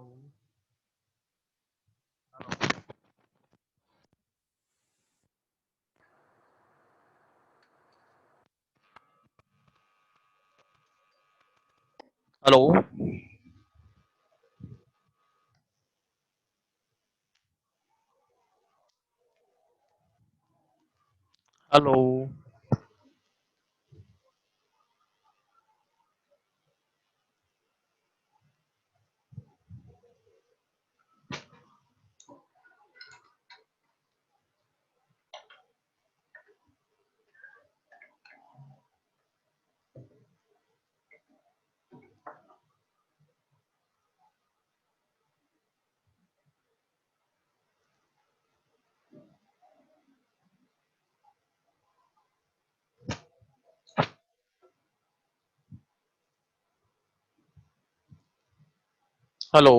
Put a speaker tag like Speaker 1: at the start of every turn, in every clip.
Speaker 1: Hello. Hello. Hello.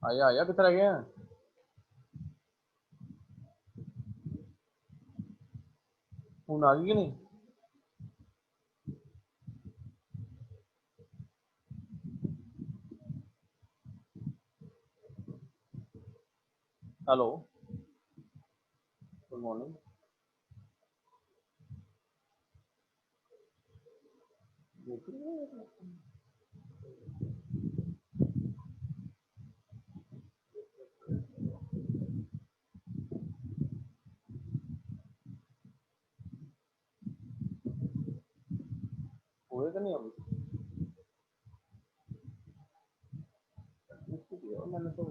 Speaker 1: आया आया किधर आ गया? फोन आ गई कि नहीं? हेलो। Good morning. हुए तो नहीं अभी? मैंने तो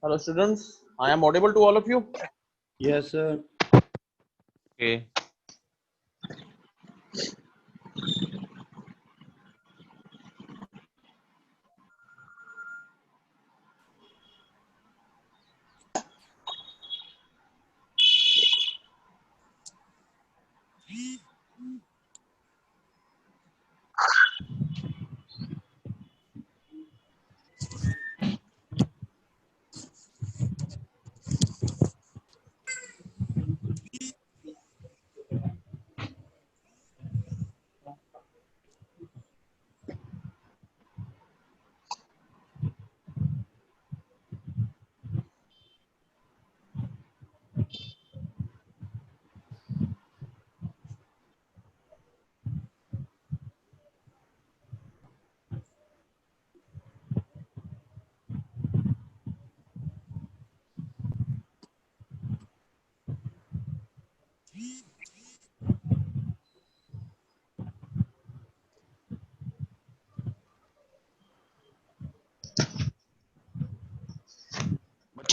Speaker 1: Hello, students. I am audible to all of you.
Speaker 2: Yes, sir.
Speaker 1: Okay.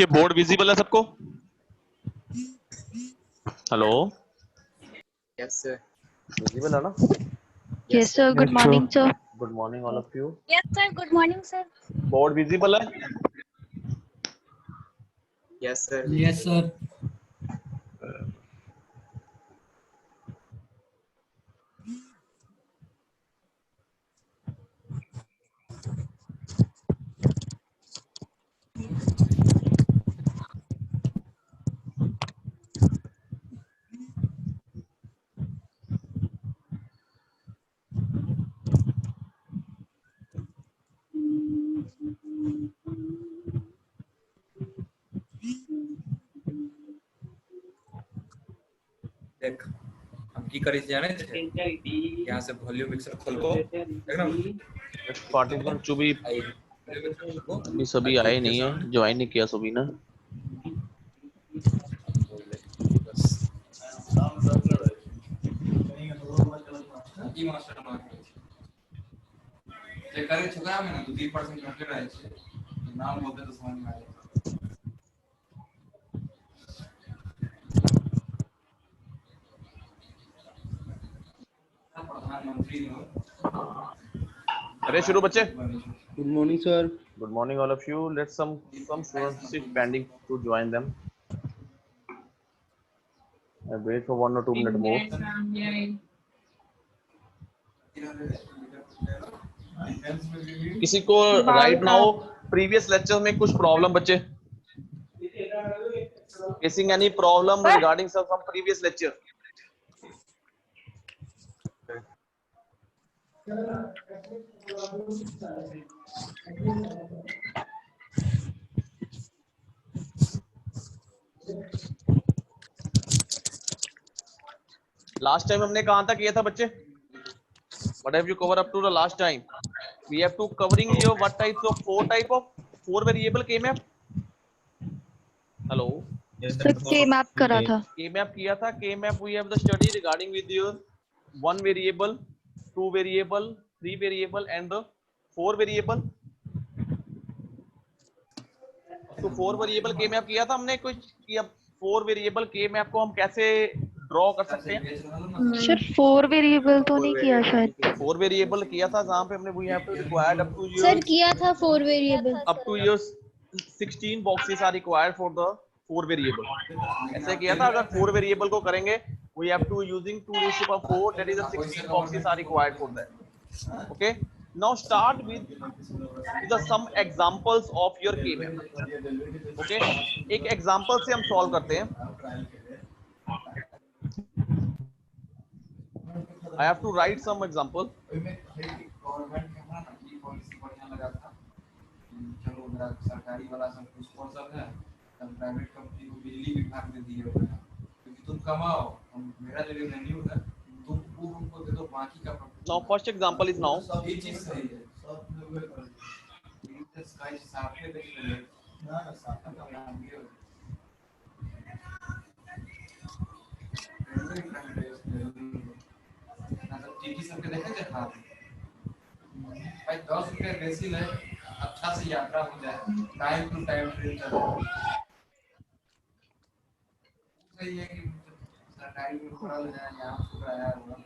Speaker 1: बच्चे बोर्ड विजिबल है सबको? Hello,
Speaker 2: Yes, sir.
Speaker 1: विजिबल है ना?
Speaker 3: Yes, sir. Good morning, sir.
Speaker 1: Good morning all of you.
Speaker 4: Yes, sir. Good morning, sir.
Speaker 1: Board visible है?
Speaker 2: Yes, sir.
Speaker 5: Yes, sir.
Speaker 6: देख हम की करी जाने थे यहाँ से वॉल्यूम मिक्सर खोल को देख ना
Speaker 1: पार्टिसिपेंट जो भी
Speaker 6: आई वॉल्यूम मिक्सर खोल को
Speaker 1: अभी सभी आए नहीं है, ज्वाइन नहीं किया सभी ने।
Speaker 6: बस ई मास्टर मार्क चेक करे छोकरा में ना 2-3% घटे रहे छे नाम बोलते तो समझ में आ जाए। प्रधानमंत्री
Speaker 1: अरे शुरू बच्चे।
Speaker 5: Good morning, sir.
Speaker 1: Good morning all of you. Let some students sit pending to join them. I wait for 1 or 2 minutes more. किसी को राइट नाउ प्रीवियस लेक्चर में कुछ प्रॉब्लम बच्चे? Facing any problem regarding some previous lecture? Last time हमने कहां तक किया था बच्चे? What have you covered up to the last time? We have to covering your what types of four variable K-map. Hello.
Speaker 3: Sir, K-map करा था.
Speaker 1: K-map किया था. K-map we have the study regarding with your 1 variable, 2 variable, 3 variable and the 4 variable. तो 4 variable के map किया था हमने कुछ कि अब 4 वेरिएबल के मैप को हम कैसे ड्रॉ कर सकते हैं?
Speaker 3: Sir, 4 वेरिएबल तो नहीं किया शायद.
Speaker 1: 4 वेरिएबल किया था जहां पे हमने we have to required up to
Speaker 4: Sir,
Speaker 1: your
Speaker 4: किया था 4 variable.
Speaker 1: Up to your 16 boxes are required for the 4 variable. ऐसे किया था अगर 4 वेरिएबल को करेंगे we have to using 2 raised to the power 4 that is the 16 boxes are required for that. Okay, now start with the some examples of your K map. Okay, एक example से हम solve करते हैं. I have to write some example.
Speaker 6: चलो मेरा सरकारी वाला सब कुछ स्पॉन्सर है तब प्राइवेट कंपनी को बिजली विभाग दे दिए होगा क्योंकि तुम कमाओ हम मेरा जो रेवेन्यू है तुम वो हमको दे दो बाकी का
Speaker 1: Now first example is now.
Speaker 6: ये चीज सही है सब स्काई साफ है देखिए ना साफ है टीटी सबके देखे थे हां भाई 10 रुपए बेसी ले अच्छा से यात्रा हो जाए टाइम टू टाइम ट्रेन चले सही है कि सरकारी में पड़ा ले जाए यहां पूरा आया हुआ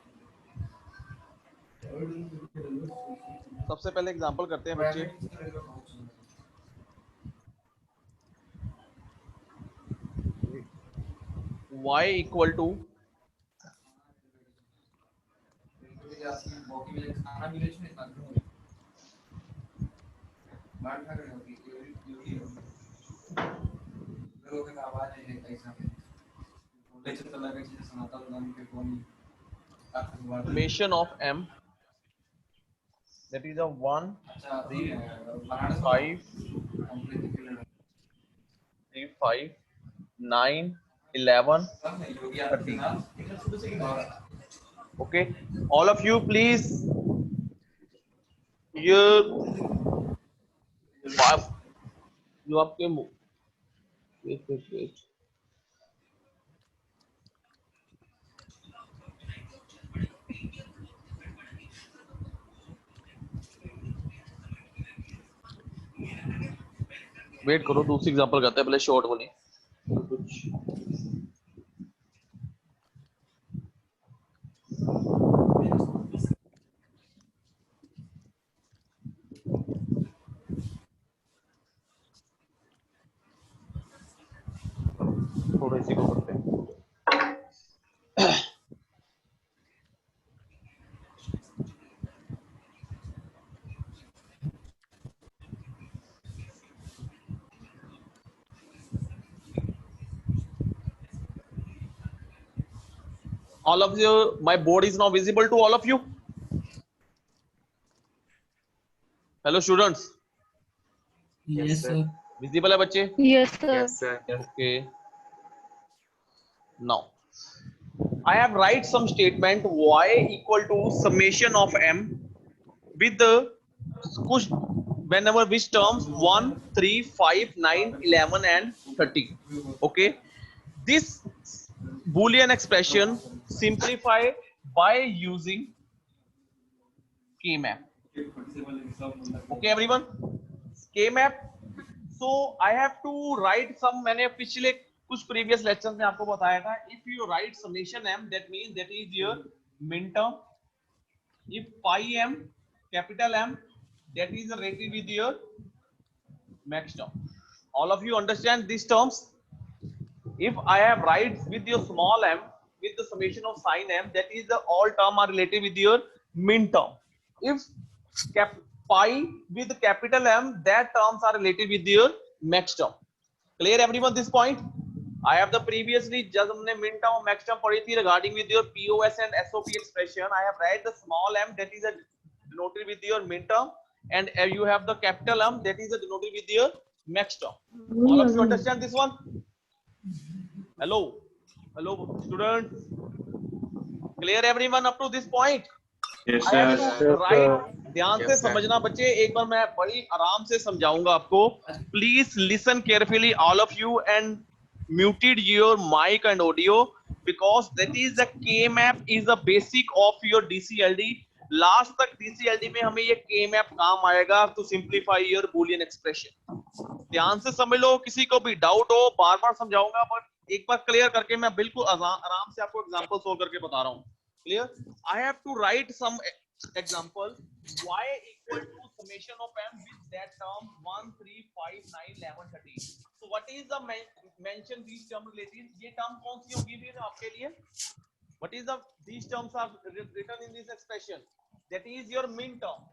Speaker 1: सबसे पहले एग्जांपल करते हैं बच्चे. Y equal to
Speaker 6: खाना मिले छे ना बात ना करे होगी लोगों के आवाज है कैसा बोले तो लगे छे सनातन धर्म के कोई
Speaker 1: summation of M that is a 1 3 5 3 5 9 11 13. Okay, all of you please your जो आपके wait. वेट करो, दूसरी एग्जांपल करते हैं, पहले शॉर्ट वाली कुछ। थोड़ा इसी को करते हैं। All of you, my board is now visible to all of you. Hello students,
Speaker 2: Yes, sir.
Speaker 1: visible है बच्चे?
Speaker 3: Yes, sir.
Speaker 2: Yes, sir.
Speaker 1: Okay. Now, I have write some statement y equal to summation of m with the कुछ whenever which terms 1, 3, 5, 9, 11 and 13. Okay. This Boolean expression simplify by using K-map. Okay, everyone. K-map. So I have to write some. मैंने पिछले कुछ previous lectures में आपको बताया था. If you write summation m, that means that is your min term. If pi m, capital M, that is related with your max term. All of you understand these terms? If I have write with your small m with the summation of sin m, that is the all term are related with your min term. If pi with capital M, that terms are related with your max term. Clear everyone this point? I have the previously जब हमने min term और max term पढ़ी थी regarding with your POS and SOP expression, I have write the small m that is a denoted with your min term, and you have the capital M that is a denoted with your max term. All of you understand this one? Hello, hello students. Clear everyone up to this point?
Speaker 5: Yes,
Speaker 1: I have
Speaker 5: sir.
Speaker 1: to write. ध्यान से
Speaker 2: Yes, sir.
Speaker 1: समझना बच्चे, एक बार मैं बड़ी आराम से समझाऊंगा आपको. Please listen carefully all of you and muted your mic and audio because that is the K-map is the basic of your DCLD. Last तक DCLD में हमें ये K-map काम आएगा to simplify your Boolean expression. ध्यान से समझ लो, किसी को भी डाउट हो बार बार समझाऊंगा, बट एक बार क्लियर करके मैं बिल्कुल आराम से आपको एग्जांपल सोल्व करके बता रहा हूँ. Clear? I have to write some example. Y equal to summation of m with that term 1, 3, 5, 9, 11, 13. So what is the mention these term related? ये term कौन सी होगी फिर आपके लिए? What is the these terms are written in this expression? That is your min term.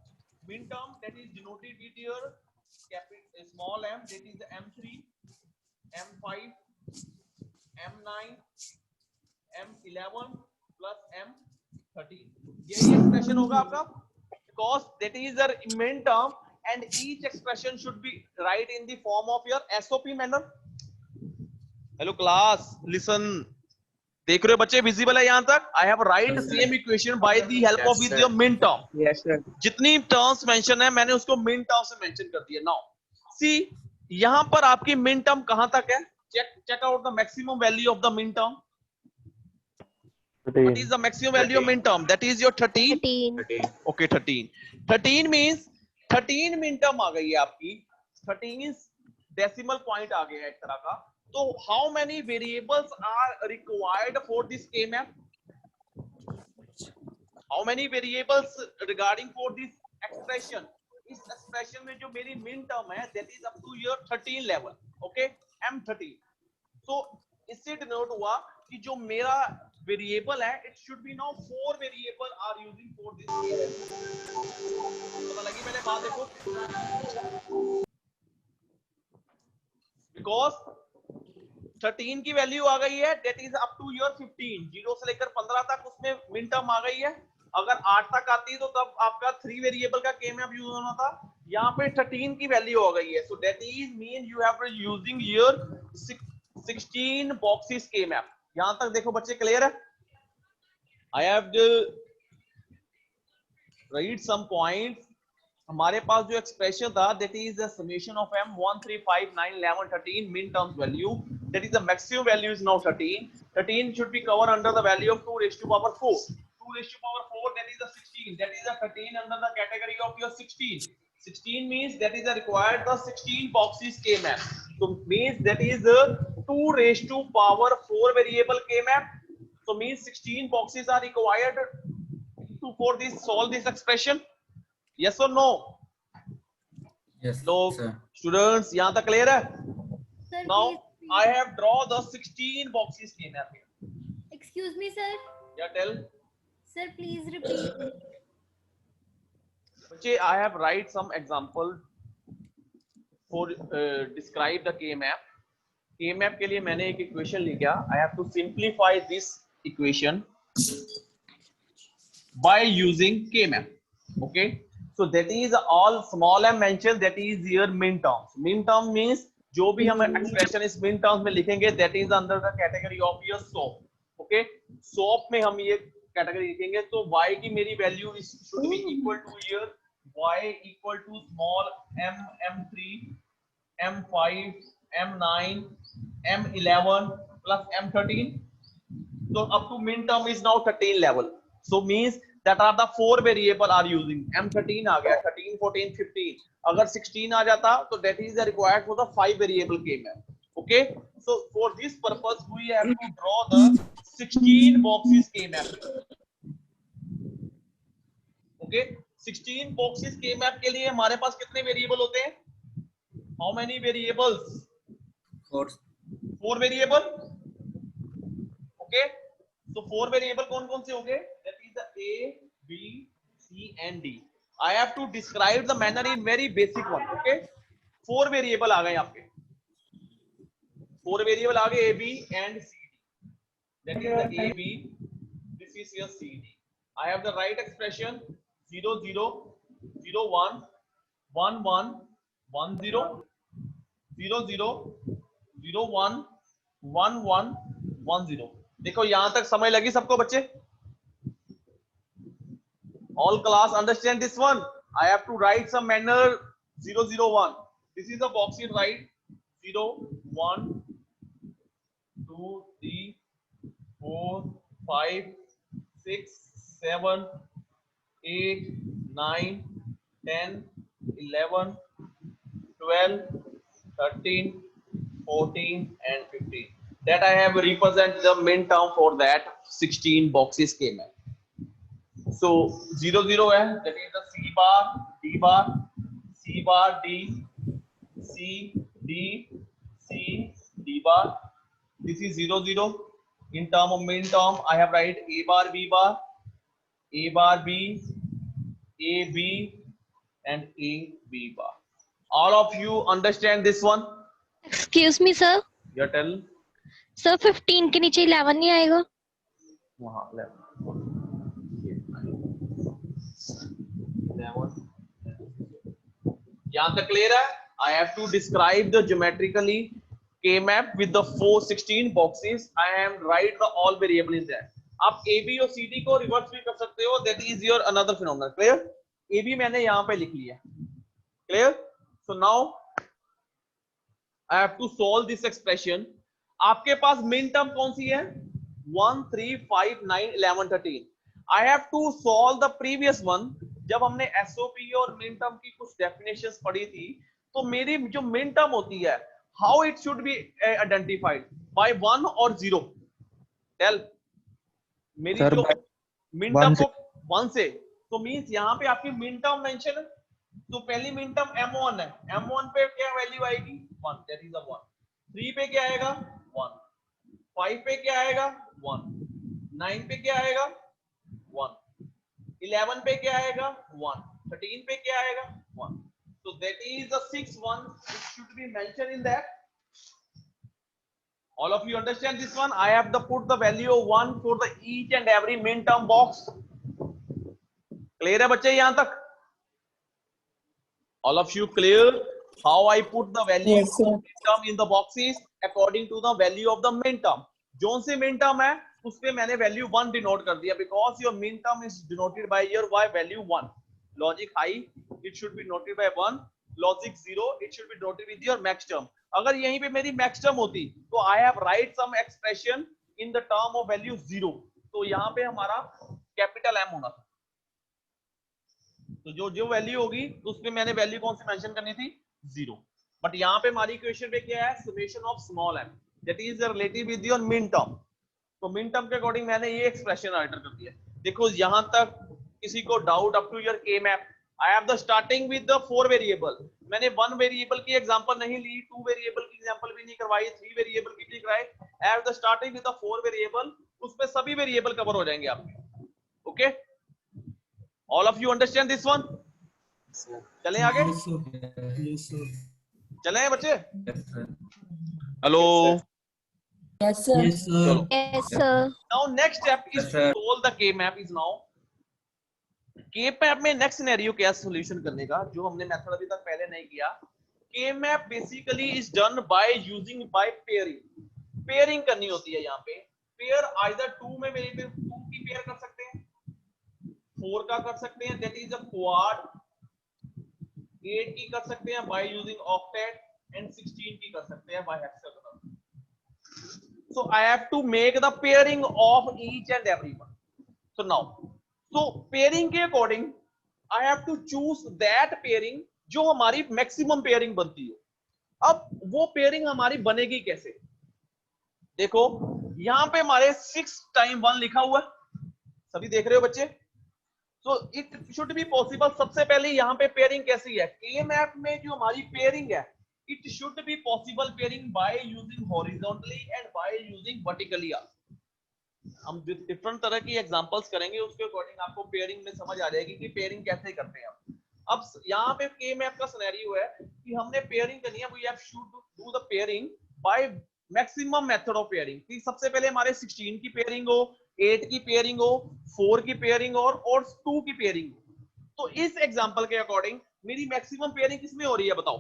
Speaker 1: Min term that is denoted with your capital small m, that is the m3, m5, m9, m11 plus m13. यही expression होगा आपका, because that is the min term and each expression should be write in the form of your SOP manner. Hello class, listen. देख रहे हो बच्चे, visible है यहाँ तक? I have write same equation by the help of with your min term.
Speaker 2: Yes, sir.
Speaker 1: जितनी terms mention है मैंने उसको min term से mention कर दिया. Now see, यहाँ पर आपकी min term कहाँ तक है? Check out the maximum value of the min term. What is the maximum value of min term? That is your 13.
Speaker 4: 13.
Speaker 1: Okay, 13. 13 means 13 min term आ गई है आपकी. 13 decimal point आ गया एक तरह का. तो how many variables are required for this K-map? How many variables regarding for this expression? इस expression में जो मेरी min term है, that is up to your 13 level. Okay, M13. So इससे denote हुआ कि जो मेरा वेरिएबल है, it should be now 4 variable are using for this K-map. पता लगी मैंने बात? देखो, because 13 की वैल्यू आ गई है, that is up to your 15, 0 से लेकर 15 तक उसमें min term आ गई है. अगर 8 तक आती तो तब आपका 3 वेरिएबल का K-map यूज होना था. यहाँ पे 13 की वैल्यू आ गई है, so that is mean you have to using your 16 boxes K-map. यहाँ तक देखो बच्चे, क्लियर है? I have to write some points. हमारे पास जो एक्सप्रेशन था, that is the summation of m 1, 3, 5, 9, 11, 13 min terms value. That is the maximum value is now 13. 13 should be covered under the value of 2 raised to power 4. 2 raised to power 4, that is the 16. That is the 13 under the category of your 16. 16 means that is required the 16 boxes K map. So means that is 2 raised to power 4 variable K map. So means 16 boxes are required to for this solve this expression. Yes or no?
Speaker 2: Yes,
Speaker 1: So
Speaker 2: sir.
Speaker 1: students, यहाँ तक clear है?
Speaker 4: Sir,
Speaker 1: Now
Speaker 4: please.
Speaker 1: I have draw the 16 boxes K map here.
Speaker 4: Excuse me, sir.
Speaker 1: Yeah, tell.
Speaker 4: Sir, please repeat.
Speaker 1: बच्चे, I have write some example for describe the K map. K map के लिए मैंने एक equation लिखा. I have to simplify this equation by using K map. Okay. So that is all small m mentioned. That is your min terms. Min term means जो भी हम expression इस min terms में लिखेंगे, that is under the category of your SOAP. Okay. SOAP में हम ये category लिखेंगे. तो y की मेरी value is should be equal to here y equal to small m, m3, m5, m9, m11 plus m13. So up to min term is now 13 level. So means that are the 4 variable are using. M13 आ गया, 13, 14, 15. अगर 16 आ जाता तो that is required for the 5 variable K map. Okay. So for this purpose we have to draw the 16 boxes K map. Okay. 16 boxes K map के लिए हमारे पास कितने variable होते हैं? How many variables? 4 variable. Okay. So 4 variable कौन कौन से हो गए? That is the A, B, C and D. I have to describe the manner in very basic one. Okay. 4 variable आ गए आपके. 4 variable आ गए A, B and C, D. That is the A, B. This is your C, D. I have the right expression 0, 0, 0, 1, 1, 1, 1, 0, 0, 0, 0, 1, 1, 1, 1, 0. देखो यहां तक समझ लगी सबको बच्चे? All class understand this one? I have to write some manner 0, 0, 1. This is the box you write 0, 1, 2, 3, 4, 5, 6, 7, 8, 9, 10, 11, 12, 13, 14 and 15. That I have represent the min term for that 16 boxes K map. So 0, 0 है, that is the C bar, D bar, C bar, D, C, D, C, D bar. This is 0, 0. In term of min term, I have write A bar, B bar, A bar, B, A, B, and A, B bar. All of you understand this one?
Speaker 3: Excuse me, sir.
Speaker 1: You tell.
Speaker 3: Sir, 15 के नीचे 11 नहीं आएगा?
Speaker 1: वहाँ 11. यहाँ तक clear है? I have to describe the geometrically K map with the 16 boxes. I am write the all variable in there. आप A, B और C, D को reverse भी कर सकते हो. That is your another phenomenon. Clear? A, B मैंने यहाँ पे लिख लिया. Clear? So now I have to solve this expression. आपके पास min term कौन सी है? 1, 3, 5, 9, 11, 13. I have to solve the previous one. जब हमने SOP और min term की कुछ definitions पढ़ी थी, तो मेरी जो min term होती है, how it should be identified by 1 or 0? Tell. मेरी जो min term को 1 से, तो means यहाँ पे आपकी min term mention है. तो पहली min term M1 है. M1 पे क्या वैल्यू आएगी? 1. That is the 1. 3 पे क्या आएगा? 1. 5 पे क्या आएगा? 1. 9 पे क्या आएगा? 1. 11 पे क्या आएगा? 1. 13 पे क्या आएगा? 1. So that is the 6 1 which should be mentioned in that. All of you understand this one? I have to put the value of 1 for the each and every min term box. Clear है बच्चे यहाँ तक? All of you clear how I put the value of the min term in the boxes according to the value of the min term. Zone से min term है उस पे मैंने value 1 denote कर दिया because your min term is denoted by your y value 1. Logic high it should be noted by 1. Logic 0 it should be noted with your max term. अगर यहीं पे मेरी max term होती तो I have write some expression in the term of value 0. तो यहाँ पे हमारा capital M होना था. तो जो जो वैल्यू होगी तो उसमें मैंने वैल्यू कौन सी मेंशन करनी थी, 0। बट यहाँ पे हमारी इक्वेशन पे क्या है, summation of small m, that is relative with your min term. तो मिन टर्म के अकॉर्डिंग मैंने ये एक्सप्रेशन एंटर कर दिया। देखो यहां तक किसी को doubt up to your K map, I have the starting with the 4 variable. मैंने 1 वेरिएबल की एग्जांपल नहीं ली, 2 वेरिएबल की एग्जांपल भी नहीं करवाई, 3 वेरिएबल की भी नहीं करवाई। आई have the starting with the 4 variable, उस पे सभी वेरिएबल कवर हो जाएंगे आपके। Okay, all of you understand this one? चलें आगे,
Speaker 2: Yes, sir.
Speaker 1: चलें बच्चे।
Speaker 2: Yes, sir.
Speaker 1: Hello,
Speaker 5: Yes, sir.
Speaker 2: Yes, sir.
Speaker 1: चलो।
Speaker 3: Yes, sir.
Speaker 1: Now next step is
Speaker 2: Yes,
Speaker 1: to
Speaker 2: sir.
Speaker 1: solve the K map is now. K map में next scenario क्या है solution करने का, जो हमने मेथड अभी तक पहले नहीं किया। K map basically is done by using by pairing. Pairing करनी होती है यहाँ पे। पेयर आइदर 2 में वेरिएबल 2 की पेयर कर सकते हैं, 4 का कर सकते हैं, दैट इज अ क्वाड, 8 की कर सकते हैं बाय यूजिंग ऑक्टेट, एंड 16 की कर सकते हैं by hexagonal. So I have to make the pairing of each and every one. So now, so pairing के according I have to choose that pairing जो हमारी maximum pairing बनती हो। अब वो pairing हमारी बनेगी कैसे? देखो यहाँ पे हमारे 6 टाइम 1 लिखा हुआ है, सभी देख रहे हो बच्चे? So it should be possible। सबसे पहले यहाँ पे pairing कैसी है? K map में जो हमारी pairing है, it should be possible pairing by using horizontally and by using vertically also। हम डिफरेंट तरह की एग्जांपल्स करेंगे, उसके अकॉर्डिंग आपको पेयरिंग में समझ आ जाएगी कि पेयरिंग कैसे करते हैं हम। अब यहाँ पे के मैप का सिनेरियो है कि हमने पेयरिंग करनी है, we have should do the pairing by maximum method of pairing. कि सबसे पहले हमारे 16 की पेयरिंग हो, 8 की पेयरिंग हो, 4 की पेयरिंग हो और 2 की पेयरिंग हो। तो इस एग्जांपल के अकॉर्डिंग मेरी मैक्सिमम पेयरिंग किसमें हो रही है बताओ?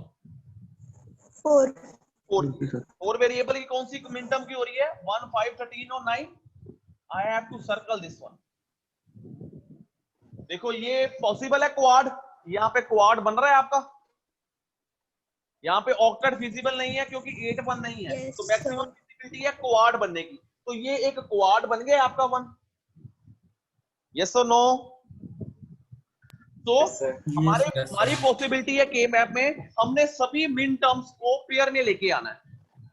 Speaker 1: 4 वेरिएबल की कौन सी मिन टर्म की हो रही है? 1, 5, 13 और 9। I have to circle this one. देखो ये पॉसिबल है क्वाड, यहाँ पे क्वाड बन रहा है आपका। यहाँ पे ऑक्टेट फिजिबल नहीं है क्योंकि 8 1 नहीं है,
Speaker 5: Yes,
Speaker 1: तो मैक्सिमम फिजिबिलिटी है क्वाड बनने की। तो ये एक क्वाड बन गया आपका 1। यस और नो? तो हमारे
Speaker 2: Yes, sir.
Speaker 1: हमारी पॉसिबिलिटी है के मैप में हमने सभी मिन टर्म्स को पेयर में लेके आना है,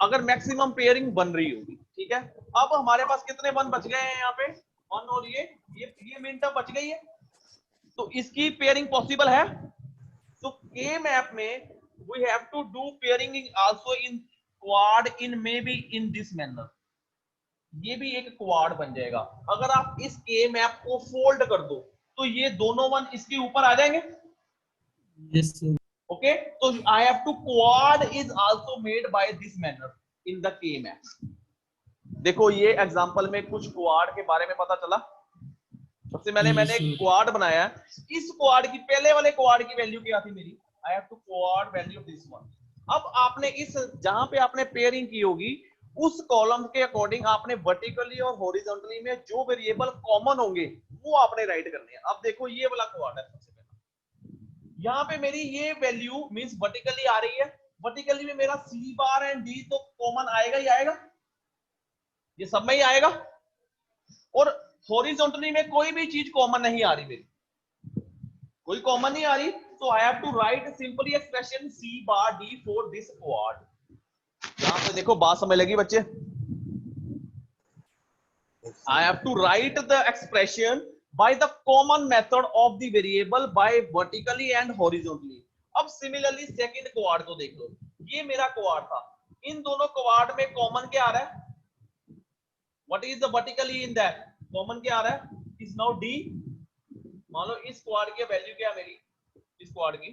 Speaker 1: अगर मैक्सिमम पेयरिंग बन रही होगी। ठीक है, अब हमारे पास कितने 1 बच गए हैं यहाँ पे? 1 और ये मिन टर्म बच गई है, तो इसकी पेयरिंग पॉसिबल है। तो के मैप में we have to do pairing also in quad in may be in this manner. ये भी एक क्वाड बन जाएगा। अगर आप इस के मैप को फोल्ड कर दो तो ये दोनों 1 इसके ऊपर आ जाएंगे।
Speaker 2: Yes, sir.
Speaker 1: ओके, तो I have to quad is also made by this manner in the K map. देखो ये एग्जांपल में कुछ क्वाड के बारे में पता चला। सबसे पहले मैंने एक क्वाड बनाया है, इस क्वाड की पहले वाले क्वाड की वैल्यू क्या थी मेरी? I have to quad value of this one. अब आपने इस जहां पे आपने पेयरिंग की होगी उस कॉलम के अकॉर्डिंग आपने वर्टिकली और हॉरिजॉन्टली में जो वेरिएबल कॉमन होंगे वो आपने राइट करने हैं। अब देखो ये वाला क्वाड है, सबसे पहले यहाँ पे मेरी ये वैल्यू मींस वर्टिकली आ रही है, वर्टिकली में मेरा सी बार एंड डी तो कॉमन आएगा ही आएगा, ये सब में ही आएगा। और हॉरिजॉन्टली में कोई भी चीज कॉमन नहीं आ रही, मेरी कोई कॉमन नहीं आ रही, तो I have to write simply expression C bar D for this quad. यहां पे देखो बात समझ लगी बच्चे? I have to write the expression by the common method of the variable by vertically and horizontally। अब सिमिलरली सेकंड क्वाड को देख लो, ये मेरा क्वाड था, इन दोनों क्वाड में कॉमन क्या आ रहा है? What is the vertically in that? Common क्या आ रहा है? Is now D। मान लो इस क्वाड की वैल्यू क्या है मेरी? इस क्वाड की,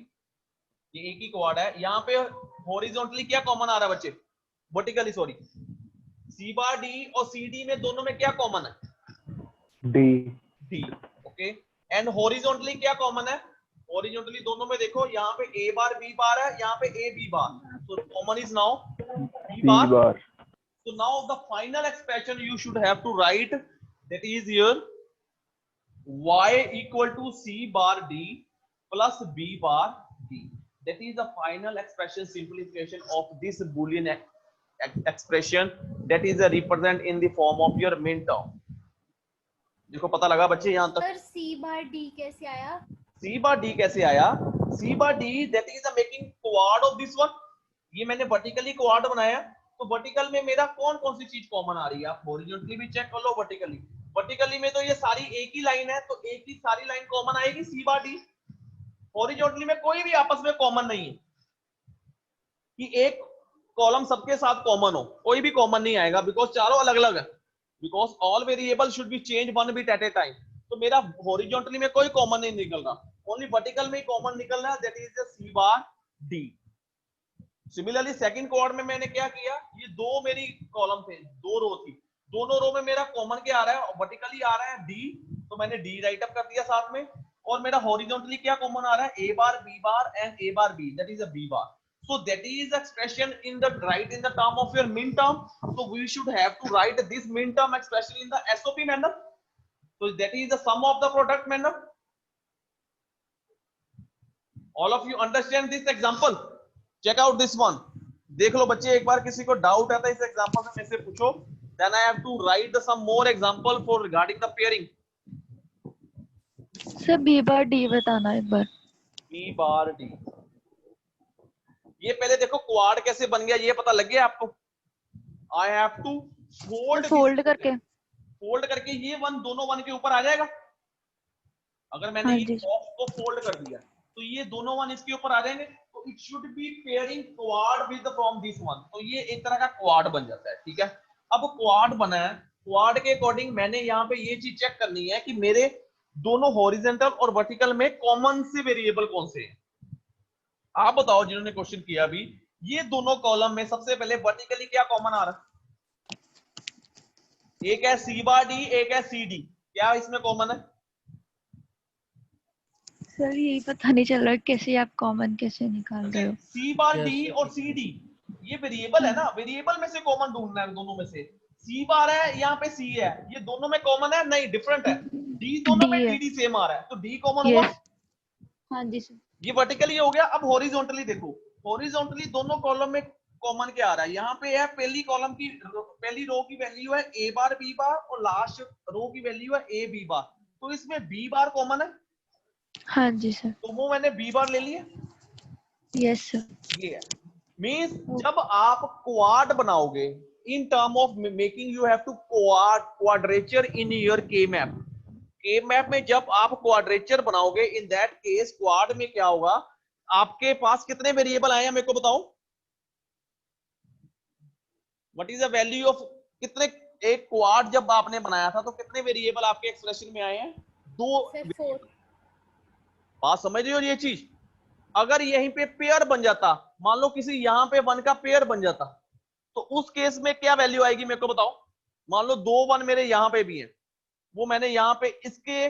Speaker 1: ये एक ही क्वाड है, यहाँ पे हॉरिजॉन्टली क्या कॉमन आ रहा है बच्चे? वर्टिकली सॉरी, सी बार डी और सी डी में दोनों में क्या कॉमन है? डी। ओके, एंड हॉरिजॉन्टली क्या कॉमन है? हॉरिजॉन्टली दोनों में देखो, यहाँ पे ए बार बी बार है, यहाँ पे A B bar, so common is now b bar। So now the final expression you should have to write, that is here y equal to c bar d plus b bar d, that is the final expression simplification of this boolean expression that is represent in the form of your min term। देखो पता लगा बच्चे यहाँ तक?
Speaker 4: Sir सी bar D कैसे आया?
Speaker 1: C बार D कैसे आया? C bar D that is the making quad of this one. ये मैंने वर्टिकली क्वाड बनाया, तो वर्टिकल में मेरा कौन कौन सी चीज कॉमन आ रही है? आप हॉरिजॉन्टली भी चेक कर लो, वर्टिकली। वर्टिकली में तो ये सारी एक ही लाइन है, तो एक ही सारी लाइन कॉमन आएगी C बार D। हॉरिजॉन्टली में कोई भी आपस में कॉमन नहीं है कि एक कॉलम सबके साथ कॉमन हो, कोई भी कॉमन नहीं आएगा, बिकॉज चारों अलग अलग है। Because all variable should be change one bit at a time. तो मेरा हॉरिजॉन्टली में कोई कॉमन नहीं निकल रहा, ओनली वर्टिकल में ही कॉमन निकल रहा है, that is the C bar D। Similarly second quad में मैंने क्या किया, ये दो मेरी कॉलम थे, दो रो थी, दोनों रो में मेरा कॉमन क्या आ रहा है? वर्टिकली आ रहा है D, तो मैंने D राइट अप कर दिया साथ में। और मेरा हॉरिजॉन्टली क्या कॉमन आ रहा है? A bar B bar and A bar B, that is a B bar. So that is expression in the right in the term of your min term. So we should have to write this min term expression in the SOP manner. So that is the sum of the product manner. All of you understand this example? Check out this one. देख लो बच्चे, एक बार किसी को doubt आता है इस example में मेरे से पूछो. Then I have to write some more example for regarding the pairing.
Speaker 3: Sir B bar D बताना एक बार।
Speaker 1: B बार D. ये पहले देखो क्वाड कैसे बन गया, ये पता लग गया आपको? आई हैव टू फोल्ड करके ये वन दोनों वन के ऊपर आ जाएगा। अगर मैंने
Speaker 3: हाँ
Speaker 1: ये बॉक्स को फोल्ड कर दिया तो ये दोनों वन इसके ऊपर आ जाएंगे, तो it should B pairing quad with from this one, तो ये एक तरह का क्वाड बन जाता है। ठीक है, अब क्वाड बना है, क्वाड के अकॉर्डिंग मैंने यहाँ पे ये चीज चेक करनी है कि मेरे दोनों हॉरिजॉन्टल और वर्टिकल में कॉमन से वेरिएबल कौन से हैं। आप बताओ जिन्होंने क्वेश्चन किया अभी, ये दोनों कॉलम में सबसे पहले वर्टिकली क्या कॉमन आ रहा है? एक है C बार D, एक है CD, क्या इसमें कॉमन है?
Speaker 3: सर यही पता नहीं चल रहा कैसे आप कॉमन कैसे निकाल रहे हो।
Speaker 1: C बार D और CD ये वेरिएबल है ना, वेरिएबल में से कॉमन ढूंढना है दोनों में से। C बार है, यहाँ पे C है, ये दोनों में कॉमन है? नहीं, डिफरेंट है। D दोनों में DD सेम आ रहा है, तो D कॉमन हुआ।
Speaker 3: हाँ जी सर।
Speaker 1: ये वर्टिकली हो गया। अब हॉरिजॉन्टली देखो, हॉरिजॉन्टली दोनों कॉलम में कॉमन क्या आ रहा है? यहाँ पे है पहली कॉलम की पहली रो की वैल्यू है A बार B बार और लास्ट रो की वैल्यू है A B बार, तो इसमें B बार कॉमन है।
Speaker 3: हाँ जी सर।
Speaker 1: तो वो मैंने B बार ले लिया।
Speaker 3: Yes sir.
Speaker 1: ये है मींस जब आप क्वाड बनाओगे in term of making you have to quadrature in your K map. K map में जब आप क्वाड्रेचर बनाओगे, इन दैट केस क्वाड में क्या होगा? आपके पास कितने वेरिएबल आए हैं मेरे को बताओ? What is the value of कितने? एक क्वाड जब आपने बनाया था तो कितने वेरिएबल आपके एक्सप्रेशन में आए हैं? 2। बात समझ रही हो ये चीज? अगर यहीं पे पेयर बन जाता, मान लो किसी यहाँ पे वन का पेयर बन जाता, तो उस केस में क्या वैल्यू आएगी मेरे को बताओ? मान लो 2 वन मेरे यहाँ पे भी हैं, वो मैंने यहाँ पे इसके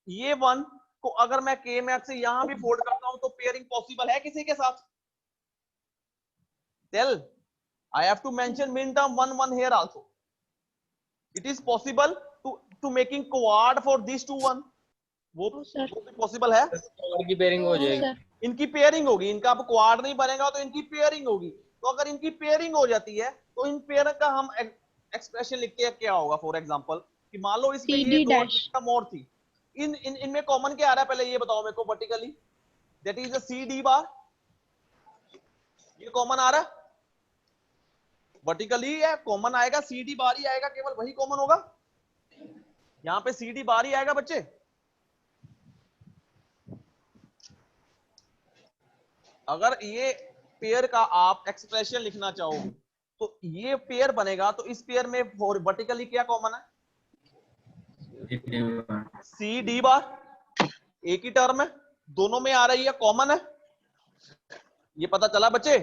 Speaker 1: ये वन को अगर मैं K मैप से यहां भी फोल्ड करता हूं तो पेयरिंग पॉसिबल है किसी के साथ? Tell, I have to mention min term 1 1 here also. It is possible to making quad for these two one. वो पॉसिबल है?
Speaker 2: की पेयरिंग हो जाएगी,
Speaker 1: इनकी पेयरिंग होगी, इनका अब क्वाड नहीं बनेगा तो इनकी पेयरिंग होगी। तो अगर इनकी पेयरिंग हो जाती है तो इन पेयर का हम एक्सप्रेशन लिखते हैं, क्या होगा? फॉर एग्जांपल कि मान लो इसमें ये दो टर्म और थी, इनमें कॉमन क्या आ रहा है पहले ये बताओ मेरे को vertically? That is C D bar, ये कॉमन आ रहा है वर्टिकली है, कॉमन आएगा सी डी बार ही आएगा, केवल वही कॉमन होगा। यहाँ पे सी डी बार ही आएगा बच्चे। अगर ये पेयर का आप एक्सप्रेशन लिखना चाहोगे तो ये पेयर बनेगा, तो इस पेयर में वर्टिकली क्या कॉमन है? सी डी बार, एक ही टर्म है, दोनों में आ रही है, कॉमन है। ये पता चला बच्चे?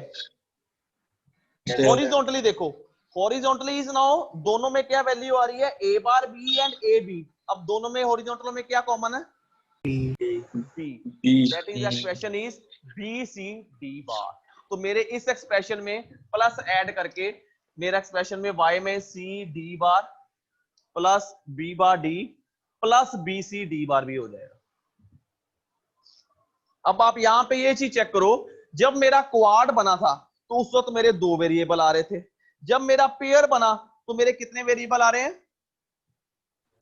Speaker 1: हॉरिजॉन्टली देखो, हॉरिजॉन्टली इज नाउ दोनों में क्या वैल्यू आ रही है? A bar B and A B. अब दोनों में हॉरिजॉन्टल में क्या कॉमन है? B. That is expression is B C D bar. तो मेरे इस एक्सप्रेशन में प्लस ऐड करके मेरा एक्सप्रेशन में y में C D bar plus B bar D plus B C D bar भी हो जाएगा। अब आप यहां पे ये चीज चेक करो, जब मेरा क्वाड बना था तो उस वक्त मेरे 2 वेरिएबल आ रहे थे, जब मेरा पेयर बना तो मेरे कितने वेरिएबल आ रहे हैं?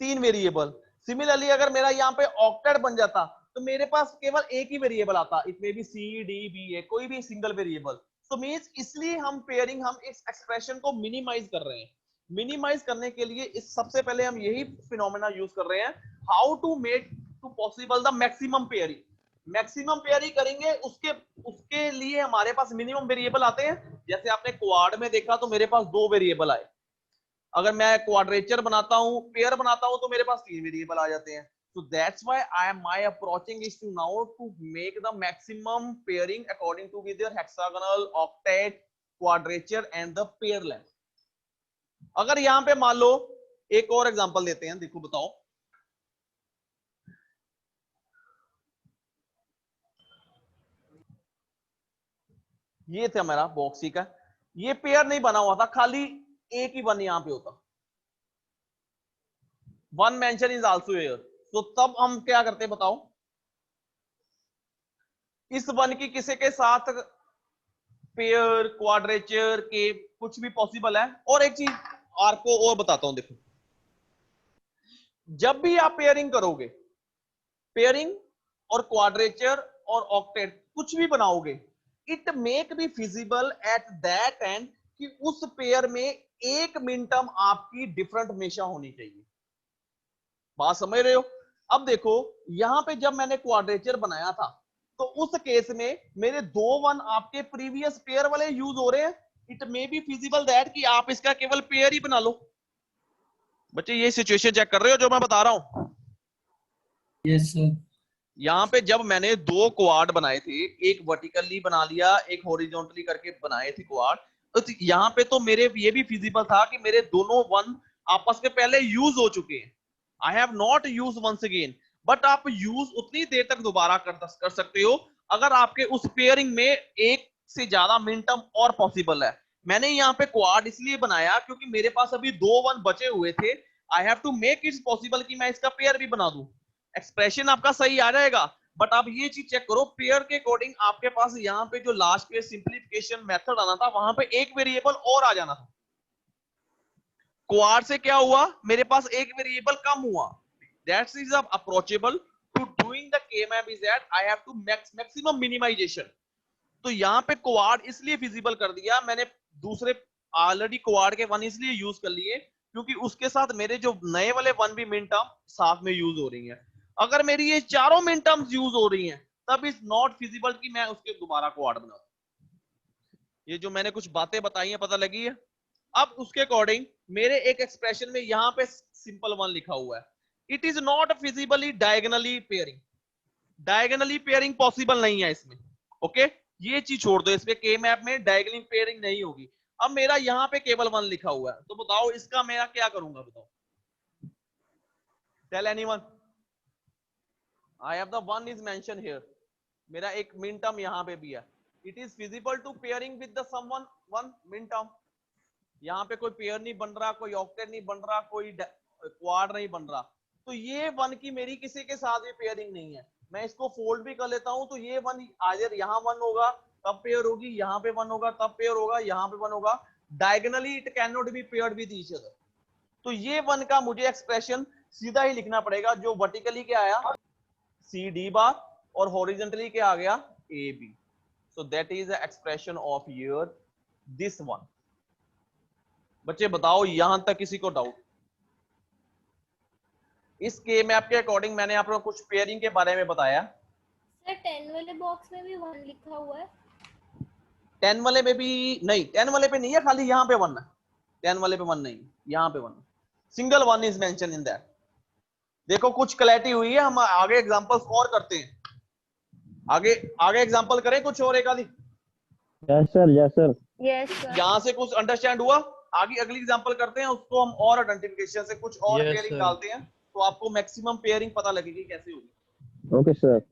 Speaker 1: 3 वेरिएबल। सिमिलरली अगर मेरा यहाँ पे ऑक्टेट बन जाता तो मेरे पास केवल एक ही वेरिएबल आता, it may be C D B A, कोई भी सिंगल वेरिएबल। तो मींस इसलिए हम पेयरिंग, हम इस एक्सप्रेशन को मिनिमाइज कर रहे हैं। मिनिमाइज करने के लिए इस सबसे पहले हम यही फिनोमेना यूज कर रहे हैं, how to make to possible the maximum pairing. Maximum pairing करेंगे, उसके उसके लिए हमारे पास मिनिमम वेरिएबल आते हैं। जैसे आपने क्वाड में देखा तो मेरे पास 2 वेरिएबल आए, अगर मैं क्वाड्रेचर बनाता हूं, पेयर बनाता हूं, तो मेरे पास 3 वेरिएबल आ जाते हैं। So that's why my approaching is to now to make the maximum pairing according to with their hexagonal, octet, quadrature and the pair length. अगर यहां पे मान लो एक और एग्जांपल देते हैं, देखो बताओ, ये था मेरा बॉक्सी का, ये पेयर नहीं बना हुआ था, खाली एक ही वन यहां पे होता, one mention is also here. तो तब हम क्या करते बताओ, इस वन की किसी के साथ पेयर, क्वाड्रेचर के कुछ भी पॉसिबल है। और एक चीज आपको और बताता हूं, देखो जब भी आप पेयरिंग करोगे, पेयरिंग और क्वाड्रेचर और ऑक्टेट कुछ भी बनाओगे, it make be feasible at that and कि उस पेयर में एक मिनटम आपकी डिफरेंट हमेशा होनी चाहिए। बात समझ रहे हो? अब देखो यहां पे जब मैंने क्वाड्रेचर बनाया था, तो उस केस में मेरे 2 वन आपके प्रीवियस पेयर वाले यूज हो रहे हैं। It may B feasible that कि आप इसका केवल पेयर ही बना लो। बच्चे ये सिचुएशन चेक कर रहे हो जो मैं बता रहा हूं?
Speaker 2: Yes, sir.
Speaker 1: यहां पे जब मैंने 2 क्वाड बनाए थे, एक वर्टिकली बना लिया, एक हॉरिजॉन्टली करके बनाए थे क्वाड, तो यहां पे तो मेरे ये भी फिजिबल था कि मेरे दोनों वन आपस में पहले यूज हो चुके हैं। I have not use once again, but आप यूज उतनी देर तक दोबारा कर सकते हो अगर आपके उस पेयरिंग में एक से ज्यादा मिनटम और पॉसिबल है। मैंने यहाँ पे क्वाड इसलिए बनाया क्योंकि मेरे पास अभी 2 वन बचे हुए थे। I have to make its possible कि मैं इसका पेयर भी बना दूं। एक्सप्रेशन आपका सही आ जाएगा, बट आप ये चीज चेक करो, पेयर के अकॉर्डिंग आपके पास यहाँ पे जो लास्ट पे सिंप्लीफिकेशन मेथड आना था, वहां पे एक वेरिएबल और आ जाना था। क्वाड से क्या हुआ, मेरे पास एक वेरिएबल कम हुआ। That's is approachable to doing the K map is that I have to maximum minimization. तो यहाँ पे क्वाड इसलिए फिजिबल कर दिया मैंने, दूसरे ऑलरेडी क्वाड के वन इसलिए यूज कर लिए क्योंकि उसके साथ मेरे जो नए वाले वन भी मिन टर्म साथ में यूज हो रही हैं। अगर मेरी ये चारों मिन टर्म्स यूज हो रही हैं, तब इज नॉट फिजिबल कि मैं उसके दोबारा क्वाड बनाऊं। ये जो मैंने कुछ बातें बताई हैं पता लगी है? अब उसके अकॉर्डिंग मेरे एक एक्सप्रेशन में यहां पे सिंपल वन लिखा हुआ है, it is not feasibility diagonally pairing. Diagonally pairing possible नहीं है इसमें। ओके, ये चीज छोड़ दो, इसमें के मैप में डायगोनली पेयरिंग नहीं होगी। अब मेरा यहाँ पे केवल वन लिखा हुआ है, तो बताओ इसका मैं क्या करूंगा, बताओ, tell anyone. I have the one is mention here, मेरा एक मिन टर्म यहाँ पे भी है। It is feasible to pairing with the someone one min term. यहाँ पे कोई पेयर नहीं बन रहा, कोई ऑक्टेट नहीं बन रहा, कोई क्वाड नहीं बन रहा, तो ये वन की मेरी किसी के साथ भी पेयरिंग नहीं है। मैं इसको फोल्ड भी कर लेता हूं, तो ये वन आइदर यहाँ वन होगा तब पेयर होगी, यहाँ पे वन होगा तब पेयर होगा, यहाँ पे वन होगा। Diagonally it can not be paired with each other. तो ये वन का मुझे एक्सप्रेशन सीधा ही लिखना पड़ेगा, जो वर्टिकली क्या आया सी डी बार और हॉरिजॉन्टली क्या आ गया A B. So that is the expression of your this one. बच्चे बताओ यहां तक किसी को डाउट? इस के मैप के अकॉर्डिंग मैंने आपको कुछ पेयरिंग के बारे में बताया।
Speaker 4: सर 10 वाले बॉक्स में भी 1 लिखा हुआ है।
Speaker 1: 10 वाले में भी नहीं, 10 वाले पे नहीं है, खाली यहाँ पे वन है। 10 वाले पे वन नहीं, यहाँ पे one, single one is mention in that. देखो कुछ क्लैरिटी हुई है, हम आगे एग्जांपल्स और करते हैं। आगे आगे एग्जांपल करें कुछ और एक आधी?
Speaker 7: Yes sir, yes sir.
Speaker 3: Yes sir.
Speaker 1: यहाँ से कुछ अंडरस्टैंड हुआ? आगे अगली एग्जांपल करते हैं, उसको हम और आइडेंटिफिकेशन से कुछ और
Speaker 2: Yes,
Speaker 1: पेयरिंग
Speaker 2: sir.
Speaker 1: डालते हैं, तो आपको मैक्सिमम पेयरिंग पता लगेगी कैसे होगी।
Speaker 7: Okay sir.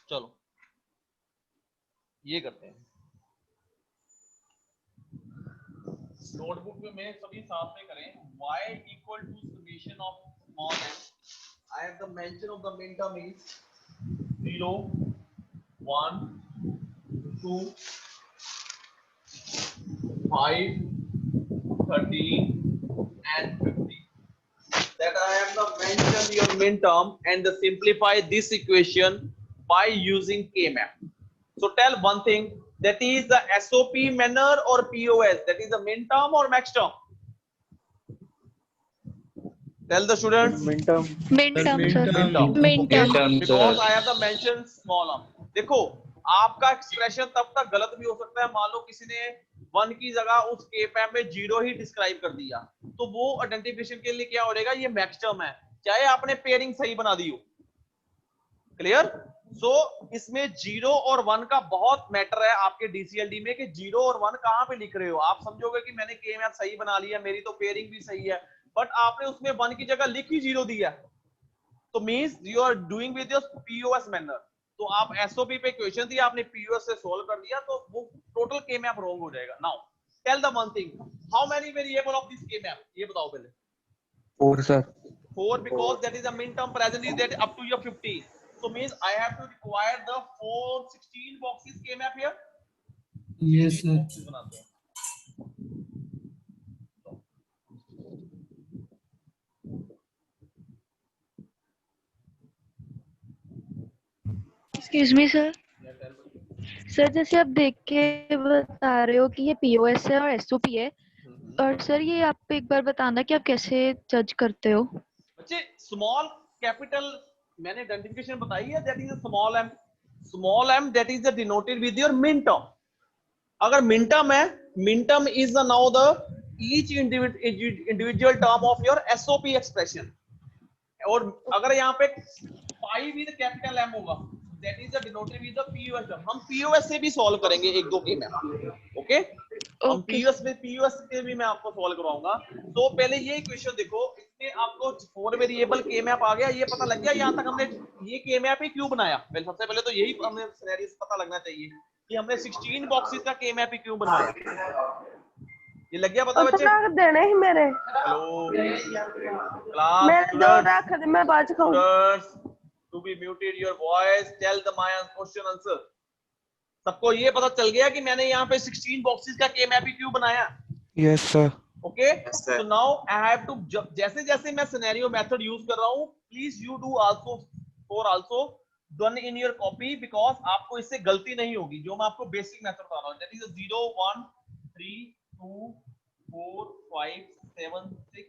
Speaker 1: चलो ये करते हैं, नोटबुक में सभी साथ में करें। y equal to summation of small m. I have the mention of the min term is 0, 1, 2, 5, 13 and 50. That I have the mention your min term and the simplify this equation by using K-map. So tell one thing, that is the SOP manner or POS, that is the min term or max term? Tell the students.
Speaker 3: Min term, sir.
Speaker 1: Min term.
Speaker 3: Min
Speaker 1: Okay?
Speaker 3: term.
Speaker 1: Because I have the mention small m. देखो आपका expression तब तक गलत भी हो सकता है, मान लो किसी ने 1 की जगह उस K-map में 0 ही डिस्क्राइब कर दिया, तो वो आइडेंटिफिकेशन के लिए क्या हो जाएगा, ये मैक्स टर्म है, चाहे आपने पेयरिंग सही बना दी हो। क्लियर? सो इसमें 0 और 1 का बहुत मैटर है आपके डीसीएलडी में कि 0 और 1 कहां पे लिख रहे हो। आप समझोगे कि मैंने K-map सही बना लिया, मेरी तो पेयरिंग भी सही है, बट आपने उसमें 1 की जगह लिख ही 0 दिया, तो means you are doing with your POS manner. तो आप एसओपी पे क्वेश्चन दिया, आपने पीओएस से सॉल्व कर दिया, तो वो टोटल K-map रॉन्ग हो जाएगा। Now tell the one thing, how many variable of this K-map, ये बताओ पहले।
Speaker 8: 4 sir.
Speaker 1: 4 because that is the min term present is that up to your 50. So means I have to require the 16 boxes K-map here.
Speaker 2: Yes, sir.
Speaker 1: boxes बनाते हैं।
Speaker 3: Excuse me sir. Sir जैसे आप देख के बता रहे हो कि ये पीओएस है और एसओपी है, और सर ये आप एक बार बताना कि आप कैसे जज करते हो?
Speaker 1: बच्चे स्मॉल कैपिटल मैंने आइडेंटिफिकेशन बताई है, that is small m, small m that is denoted with your min term. अगर मिन टर्म है, min term is the now the each individual term of your SOP expression, और अगर यहाँ पे 5 with capital M होगा, that is the denoted with the POS term. हम POS से भी सॉल्व करेंगे एक दो K-map, ओके? हम पीओएस से भी मैं आपको सॉल्व करवाऊंगा। तो पहले ये इक्वेशन देखो, इसमें आपको 4 वेरिएबल K-map आ गया, ये पता लग गया यहाँ तक हमने ये K-map ही क्यों बनाया। पहले सबसे पहले तो यही हमें सिनेरियो से पता लगना चाहिए कि हमने 16 बॉक्सेस का K-map ही क्यों बनाया। ये लग गया पता बच्चे?
Speaker 5: देने ही मेरे
Speaker 1: हेलो
Speaker 5: मैं दो रख दे, मैं बात कहूं
Speaker 1: to be muted your voice, tell the my question answer। सबको ये पता चल गया कि मैंने यहाँ पे 16 बॉक्सेस का K-map ही क्यों बनाया?
Speaker 8: Yes sir.
Speaker 1: Okay, so now I have to, जैसे जैसे मैं सिनेरियो मेथड यूज कर रहा हूँ, please you do also done in your copy, because आपको इससे गलती नहीं होगी। जो मैं आपको बेसिक मेथड बता रहा हूँ, that is 0 1 3 2 4 5 7 6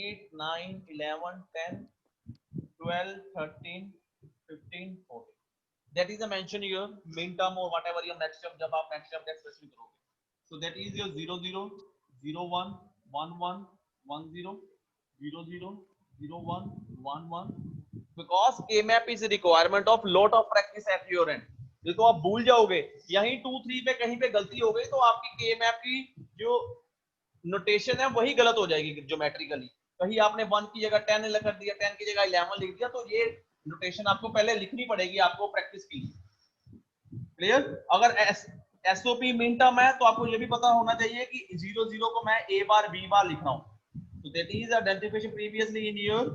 Speaker 1: 8 9 11 10 12 13 15 14, that is a mention your min term or whatever your next term, जब आप next term का एक्सप्रेशन करोगे, so that is your 0 0 0 1 1 1 1 0 0 0 0 1 1 1, because K-map is a requirement of lot of practice at your end। ये तो आप भूल जाओगे, यहीं 2 3 पे कहीं पे गलती हो गई तो आपकी K-map की जो नोटेशन है वही गलत हो जाएगी ज्योमेट्रिकली। कहीं आपने 1 की जगह 10 कर दिया, 10 की जगह 11 लिख दिया, तो ये नोटेशन आपको पहले लिखनी पड़ेगी आपको प्रैक्टिस के लिए। क्लियर? अगर एसओपी मिन टर्म है तो आपको ये भी पता होना चाहिए कि 0 0 को मैं a बार b बार लिख रहा हूं, तो that is identification previously in your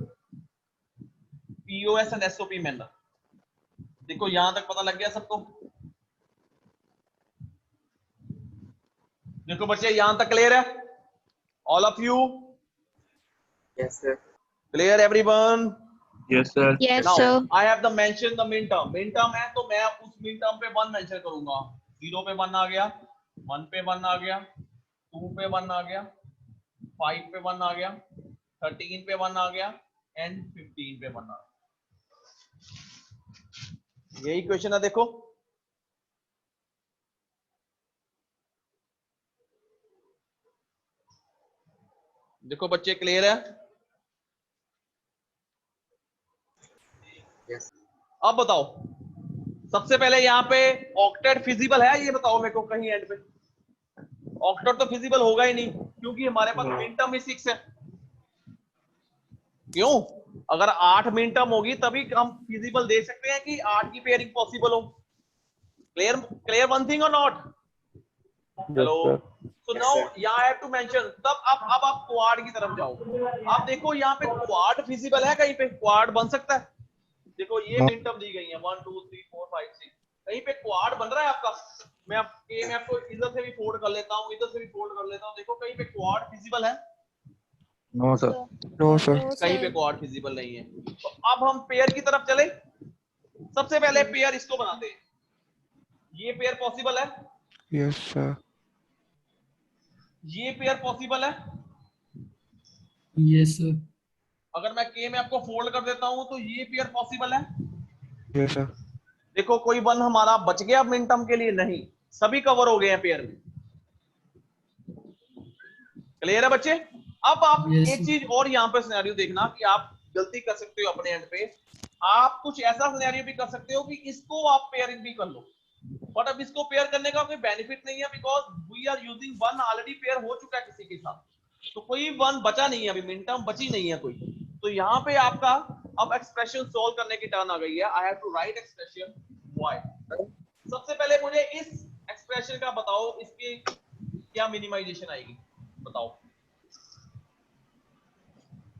Speaker 1: POS and SOP manner. देखो यहां तक पता लग गया सबको? देखो बच्चे यहां तक क्लियर है? All of you?
Speaker 8: Yes sir.
Speaker 1: Clear everyone?
Speaker 8: Yes sir.
Speaker 3: Yes
Speaker 1: Now
Speaker 3: sir.
Speaker 1: I have the mention the min term। min term है तो मैं उस min term पे 1 मेंशन करूंगा। 0 पे 1 आ गया, 1 पे 1 आ गया, 2 पे 1 आ गया, 5 पे 1 आ गया, 13 पे 1 आ गया एंड 15 पे 1 आ गया। यही क्वेश्चन है देखो। देखो बच्चे क्लियर है?
Speaker 8: Yes.
Speaker 1: अब बताओ, सबसे पहले यहाँ पे ऑक्टेट फिजिबल है, ये बताओ मेरे को कहीं एंड पे। ऑक्टेट तो फिजिबल होगा ही नहीं क्योंकि हमारे पास मिन टर्म ही 6 है। क्यों? अगर 8 मिन टर्म होगी तभी हम फिजिबल दे सकते हैं कि 8 की पेयरिंग पॉसिबल हो। क्लियर वन थिंग और नॉट? हेलो, सो नाउ यहाँ हैव टू मेंशन। तब अब आप क्वाड की तरफ जाओ। आप देखो यहाँ पे क्वाड फिजिबल है, कहीं पे क्वाड बन सकता है। देखो ये मिन टर्म दी गई है 1 2 3 4 5 6, कहीं पे क्वाड बन रहा है आपका? मैं आपको इधर से भी फोल्ड कर लेता हूँ, इधर से भी फोल्ड कर लेता हूँ। देखो कहीं पे क्वाड फिजिबल है?
Speaker 8: No sir. No sir.
Speaker 1: कहीं पे क्वाड फिजिबल नहीं है। तो अब हम पेयर की तरफ चले। सबसे पहले पेयर इसको बनाते हैं। ये पेयर पॉसिबल है?
Speaker 8: Yes sir.
Speaker 1: ये पेयर पॉसिबल है?
Speaker 2: Yes sir.
Speaker 1: अगर मैं के में आपको फोल्ड कर देता हूं तो ये पेयर पॉसिबल है?
Speaker 8: Yes sir.
Speaker 1: देखो कोई वन हमारा बच गया मिन टर्म के लिए? नहीं, सभी कवर हो गए हैं पेयर में। क्लियर है बच्चे? अब आप
Speaker 2: Yes,
Speaker 1: एक
Speaker 2: sir.
Speaker 1: चीज और यहाँ पे सिनेरियो देखना कि आप गलती कर सकते हो अपने एंड पे। आप कुछ ऐसा सिनेरियो भी कर सकते हो कि इसको आप पेयरिंग भी कर लो, बट अब इसको पेयर करने का कोई बेनिफिट नहीं है, because we are using one already pair हो चुका है किसी के साथ, तो कोई वन बचा नहीं है अभी, मिन टर्म बची नहीं है कोई। तो यहाँ पे आपका अब एक्सप्रेशन सोल्व करने की टर्न आ गई है। I have to write expression Y. सबसे पहले मुझे इस एक्सप्रेशन का बताओ, इसकी क्या मिनिमाइजेशन आएगी बताओ।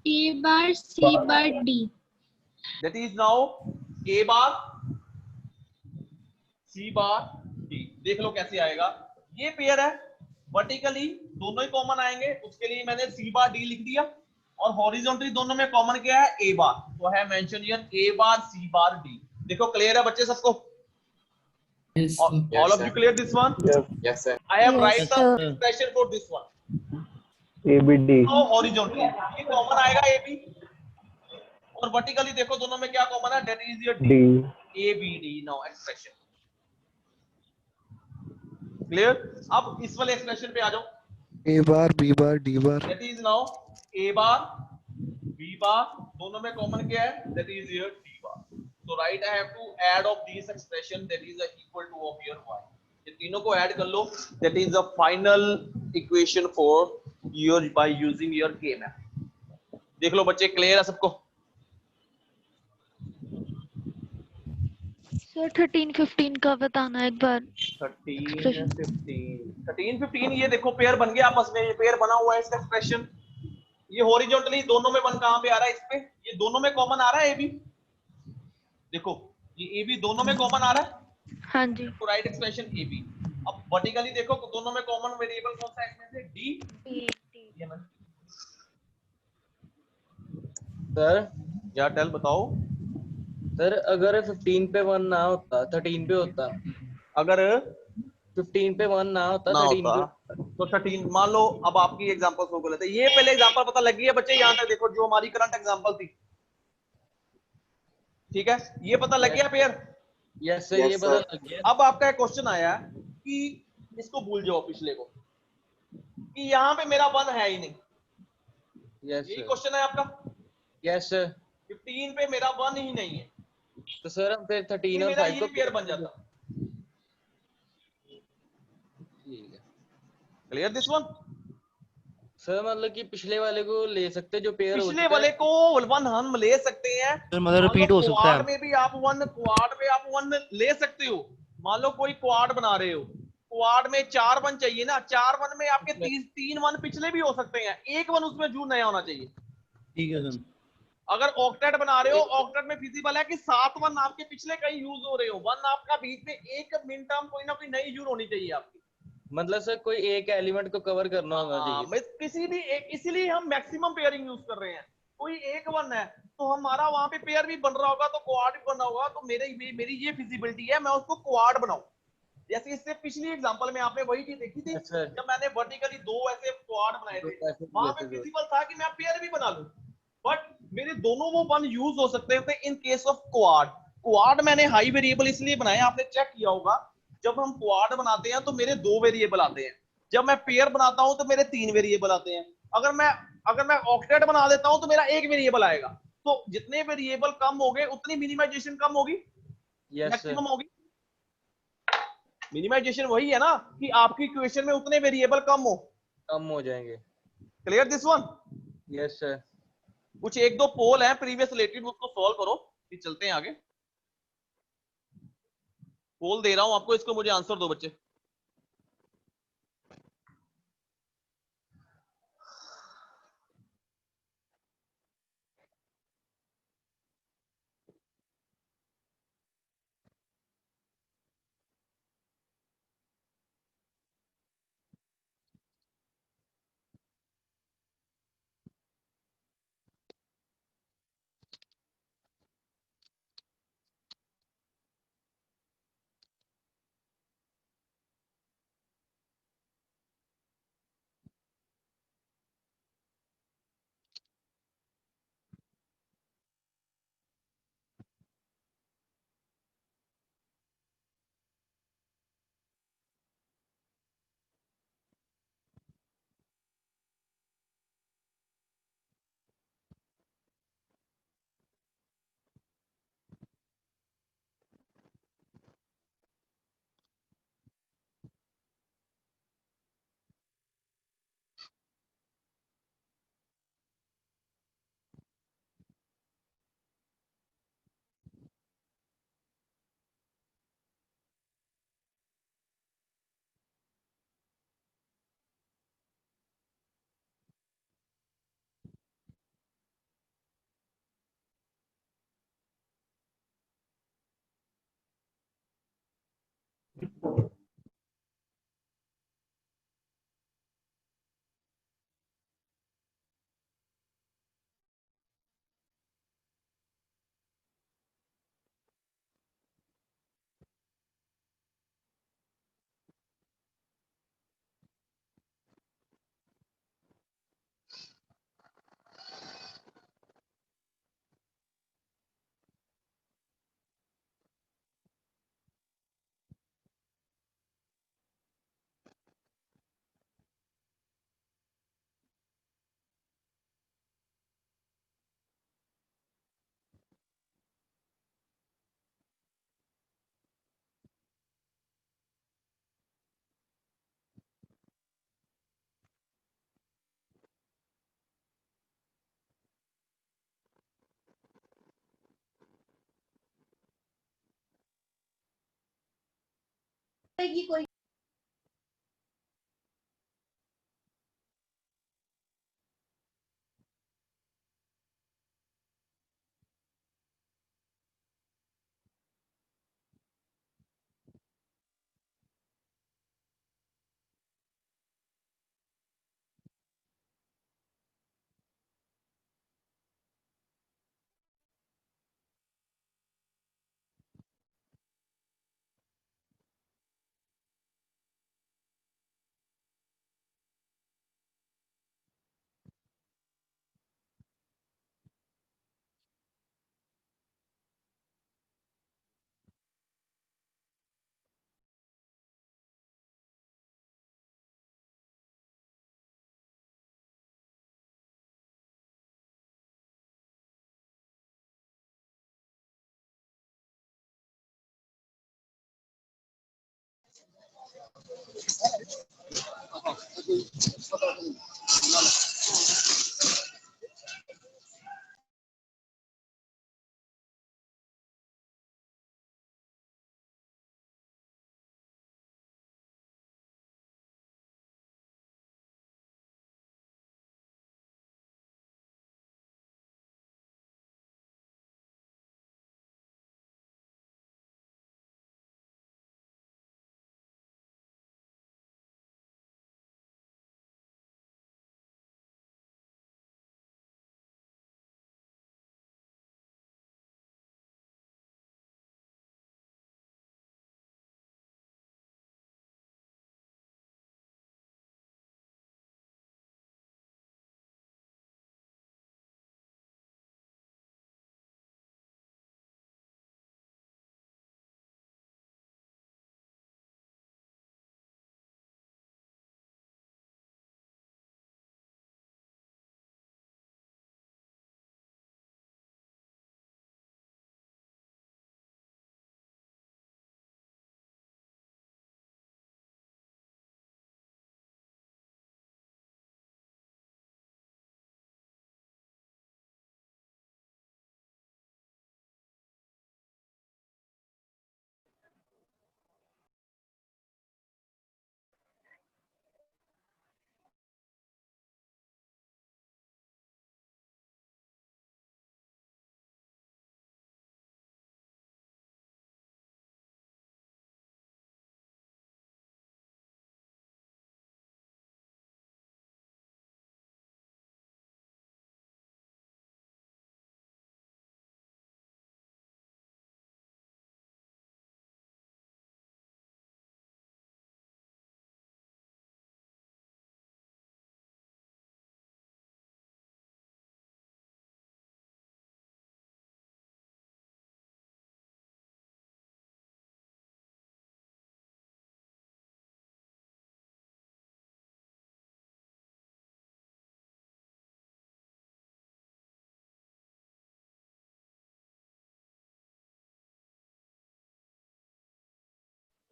Speaker 4: A bar C bar D।
Speaker 1: That is now A bar C bar D। देख लो कैसे आएगा। ये पेयर है, वर्टिकली दोनों ही कॉमन आएंगे, उसके लिए मैंने C बार D लिख दिया, और हॉरिजॉन्टली दोनों में कॉमन क्या है? A बार। तो है mention here A bar C bar D। देखो क्लियर है बच्चे सबको?
Speaker 2: Yes sir.
Speaker 1: All of you clear this one?
Speaker 8: Yes sir.
Speaker 1: I have
Speaker 4: Yes,
Speaker 1: write the
Speaker 4: sir.
Speaker 1: expression for this one.
Speaker 7: ABD.
Speaker 1: तो horizontally ये common आएगा AB, और vertically देखो दोनों में क्या कॉमन है? That is your
Speaker 7: D.
Speaker 1: ABD। Now expression clear? अब इस वाले एक्सप्रेशन पे आ जाओ।
Speaker 8: A bar B bar D bar.
Speaker 1: That is now A bar B bar, दोनों में कॉमन क्या है? That is your D bar. So right, I have to add of these expression that is equal to of your y। ये तीनों को add कर लो, that is the final equation for your by using your K map। देख लो बच्चे, clear है सबको?
Speaker 3: Sir 13 15 का बताना एक बार।
Speaker 1: 13 15 ये देखो पेयर बन गया आपस में, ये पेयर बना हुआ है इसका एक्सप्रेशन। ये हॉरिजॉन्टली दोनों में वन कहां पे आ रहा है? इस पे। ये दोनों में कॉमन आ रहा है AB। देखो ये AB दोनों में कॉमन आ रहा है।
Speaker 3: हाँ जी।
Speaker 1: तो राइट एक्सप्रेशन AB। अब वर्टिकली देखो दोनों में कॉमन वेरिएबल कौन सा है इसमें से? D। ये ना
Speaker 9: सर
Speaker 1: या टेल बताओ।
Speaker 9: सर अगर 15 पे 1 ना होता 13 पे होता,
Speaker 1: अगर
Speaker 9: 15 पे 1 ना होता
Speaker 1: ना
Speaker 9: 13
Speaker 1: होता
Speaker 9: पे
Speaker 1: तो 13, मान लो अब आपकी एग्जांपल को लेते हैं। ये पहले एग्जांपल पता लगी है बच्चे? यहाँ तक देखो जो हमारी करंट एग्जांपल थी, ठीक है, ये पता लग गया पेयर।
Speaker 9: यस सर, ये बदल लग गया।
Speaker 1: अब आपका एक क्वेश्चन आया कि इसको भूल जाओ पिछले को, कि यहाँ पे मेरा वन है ही नहीं।
Speaker 9: यस
Speaker 1: यही
Speaker 9: सर।
Speaker 1: क्वेश्चन है आपका?
Speaker 9: Yes sir.
Speaker 1: 15 पे मेरा वन ही नहीं है,
Speaker 9: तो सर हम फिर 13 और
Speaker 1: मेरा
Speaker 9: 5
Speaker 1: ये
Speaker 9: को
Speaker 1: पेयर बन जाता।
Speaker 9: ठीक है
Speaker 1: क्लियर दिस वन?
Speaker 9: सर, मतलब कि पिछले वाले को ले सकते जो पेयर हो
Speaker 1: पिछले वाले को वन हम ले सकते हैं,
Speaker 10: मतलब रिपीट हो सकता है।
Speaker 1: क्वाड में भी आप वन, क्वाड पे आप वन ले सकते हो। मान लो कोई क्वाड बना रहे हो, क्वाड में 4 वन चाहिए ना, 4 वन में आपके 3 वन पिछले भी हो सकते हैं, एक वन उसमें जू नया होना चाहिए।
Speaker 10: ठीक है सर।
Speaker 1: अगर ऑक्टेट बना रहे हो, ऑक्टेट में फिजिबल है कि 7 वन आपके पिछले कहीं यूज हो रहे हो, वन आपका बीच में एक मिन टर्म कोई ना कोई नई यूज होनी चाहिए आपकी।
Speaker 9: मतलब सर कोई एक एलिमेंट को कवर करना होगा चाहिए।
Speaker 1: किसी भी एक, इसीलिए हम मैक्सिमम पेयरिंग यूज कर रहे हैं। कोई एक वन है तो हमारा वहां पे पेयर भी बन रहा होगा, तो क्वाड भी बना होगा, तो मेरी ये फिजिबिलिटी है मैं उसको क्वाड बनाऊं। जैसे इससे पिछली एग्जांपल में आपने वही चीज देखी थी, जब मैंने वर्टिकली 2 ऐसे क्वाड बनाए थे, वहां पे फिजिबल था कि मैं पेयर भी बना लूं, बट मेरे दोनों वो वन यूज हो सकते थे इन केस ऑफ क्वाड। क्वाड मैंने हाई वेरिएबल इसलिए बनाया, आपने चेक किया होगा, जब हम क्वाड बनाते हैं तो मेरे 2 वेरिएबल आते हैं, जब मैं पेयर बनाता हूं तो मेरे 3 वेरिएबल आते हैं। अगर मैं ऑक्टेट बना देता हूं तो मेरा 1 वेरिएबल आएगा। तो जितने वेरिएबल कम होंगे उतनी मिनिमाइजेशन कम होगी, मैक्सिमम होगी। मिनिमाइजेशन वही है ना कि आपकी इक्वेशन में उतने वेरिएबल कम हो
Speaker 9: जाएंगे।
Speaker 1: Clear this one?
Speaker 9: Yes sir.
Speaker 1: कुछ एक दो पोल है प्रीवियस रिलेटेड, उसको सॉल्व करो फिर चलते हैं आगे। पोल दे रहा हूं आपको, इसको मुझे आंसर दो बच्चे।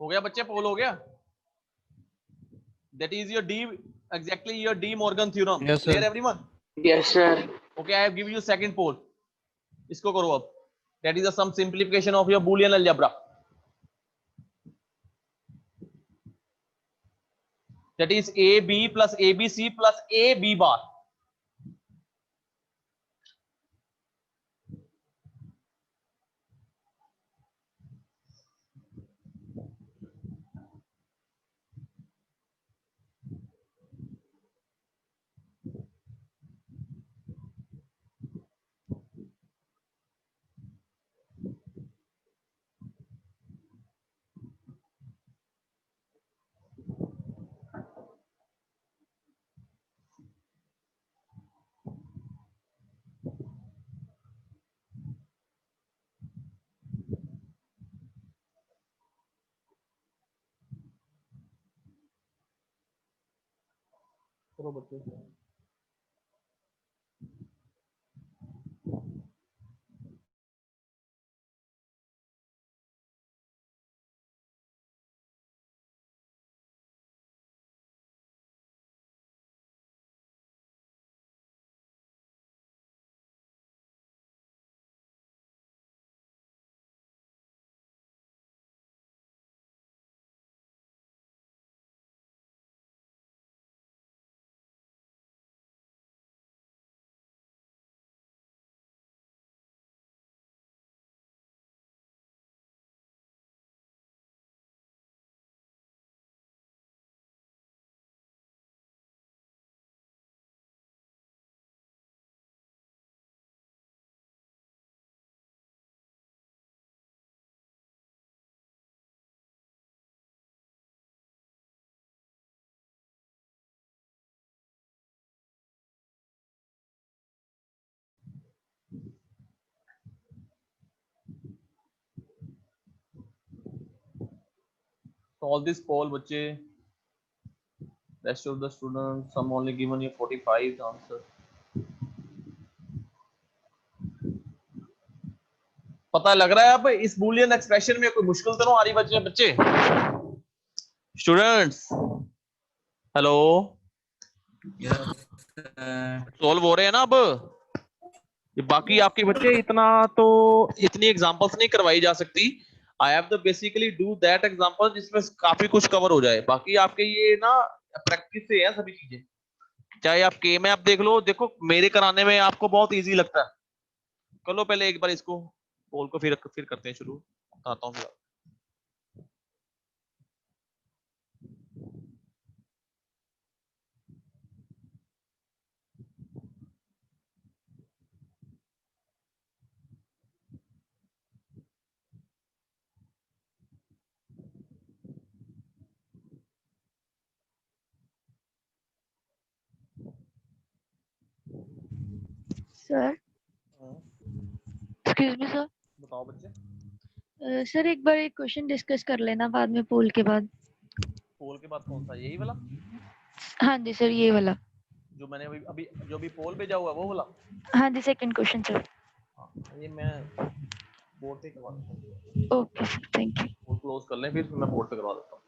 Speaker 1: हो गया बच्चे, पोल हो गया. That is your D, exactly your De Morgan theorem.
Speaker 10: Yes, sir.
Speaker 1: Clear everyone?
Speaker 5: Yes, sir.
Speaker 1: Okay, I have given you second pole. इसको करो अब. That is some simplification of your Boolean algebra. That is AB plus ABC plus AB bar. करो बच्चे. Solve this poll, बच्चे. Rest of the students, some only given you 45 answer. पता लग रहा है अब इस बूलियन एक्सप्रेशन में कोई मुश्किल तो नहीं आ रही बच्चे? स्टूडेंट्स, हेलो, सॉल्व हो रहे हैं ना अब? ये बाकी आपके बच्चे इतनी एग्जांपल्स नहीं करवाई जा सकती. आई have the basically do that example जिसमें काफी कुछ कवर हो जाए. बाकी आपके ये ना प्रैक्टिस से है सभी चीजें. चाहे आप के में आप देख लो, देखो मेरे कराने में आपको बहुत इजी लगता है. कर लो पहले एक बार इसको पोल को, फिर करते हैं शुरू. बताता हूँ.
Speaker 3: Sir, excuse me sir.
Speaker 1: बताओ बच्चे.
Speaker 3: सर एक बार एक क्वेश्चन डिस्कस कर लेना बाद में पोल के बाद.
Speaker 1: पोल के बाद कौन सा? यही वाला?
Speaker 3: हाँ जी सर, ये वाला
Speaker 1: जो मैंने अभी जो भी पोल भेजा हुआ है वो वाला.
Speaker 3: हाँ जी, सेकंड क्वेश्चन सर.
Speaker 1: ये मैं बोर्ड पे करवा देता हूँ.
Speaker 3: Okay sir, thank you.
Speaker 1: Poll close कर लें, फिर मैं बोर्ड पे करवा देता हूँ.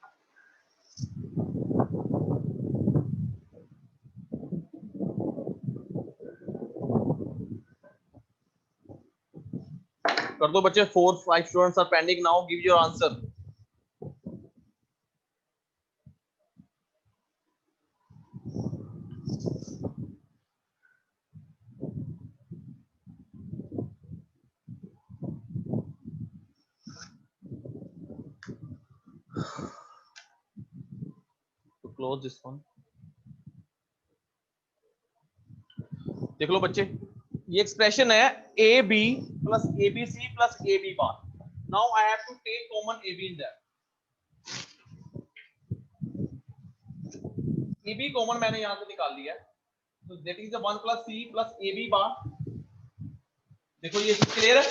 Speaker 1: कर दो बच्चे. 4-5 students are pending now. Give your answer. To close this one. देख लो बच्चे, ये एक्सप्रेशन है A B plus A B C plus A B bar. Now I have to take common A B in that. A B common मैंने यहां से निकाल लिया है. तो that is the 1 plus C plus A B bar. देखो ये clear है.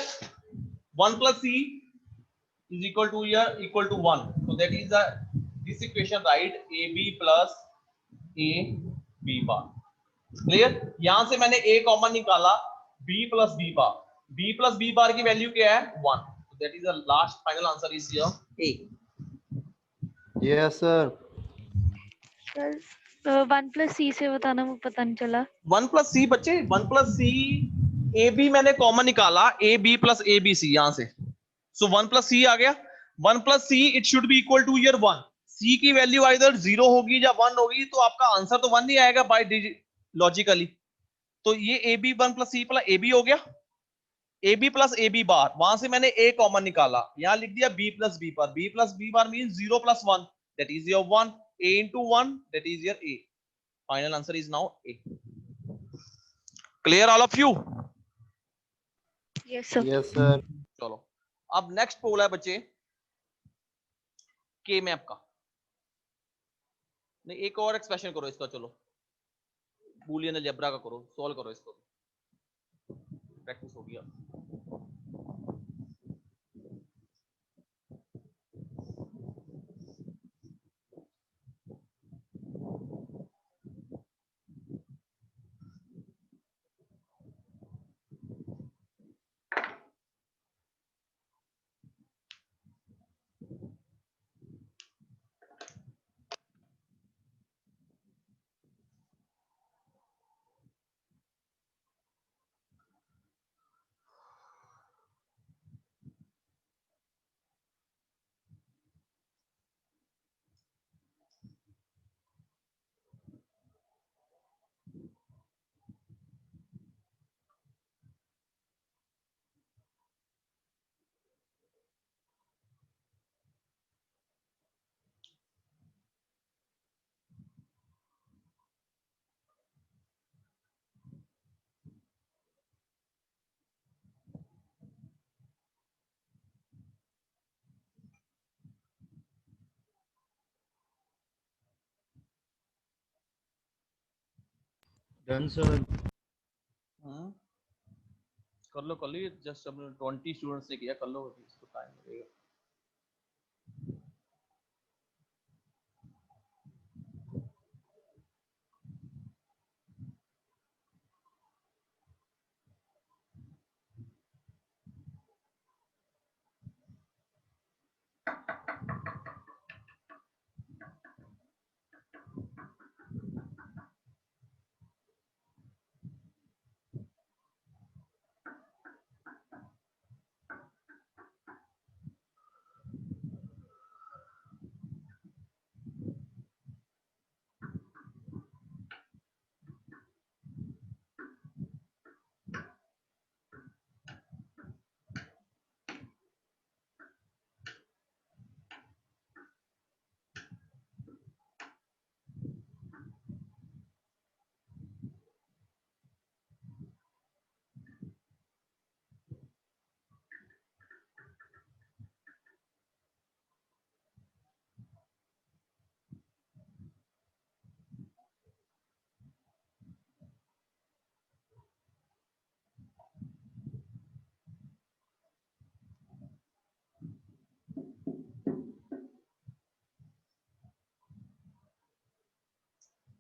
Speaker 1: 1 plus C is equal to 1. so that is this equation, right? ab plus a b bar. Clear. यहां से मैंने a कॉमन निकाला, b plus b bar. b plus b bar की value क्या है? 1. so that is the last final answer is here a.
Speaker 7: Yes sir.
Speaker 3: Sir 1+c से बताना, वो पता नहीं चला।
Speaker 1: 1+c बच्चे, 1+c ए बी मैंने कॉमन निकाला, A B plus A B C, यहां से। सो 1+c आ गया। 1+c it should be equal to year 1। c की वैल्यू आइदर 0 होगी या 1 होगी, तो आपका आंसर तो 1 ही आएगा बाय लॉजिकली। तो ये A B 1+c plus A B हो गया, A B plus A B bar, वहां से मैंने a कॉमन निकाला, यहां लिख दिया b plus B bar. b plus B bar mean 0 plus 1, that is your 1। a into 1, that is your a। Final answer is now a। Clear all of you?
Speaker 3: Yes sir.
Speaker 7: Yes sir.
Speaker 1: चलो अब next पोल है बच्चे के map का। नहीं, एक और expression करो इसका, चलो बूलियन अलजेब्रा का करो, सॉल्व करो इसको, प्रैक्टिस हो गया।
Speaker 10: Done sir.
Speaker 1: कर लो कर लो, ये जस्ट 20 स्टूडेंट्स ने किया, कर लो, इसको टाइम लगेगा।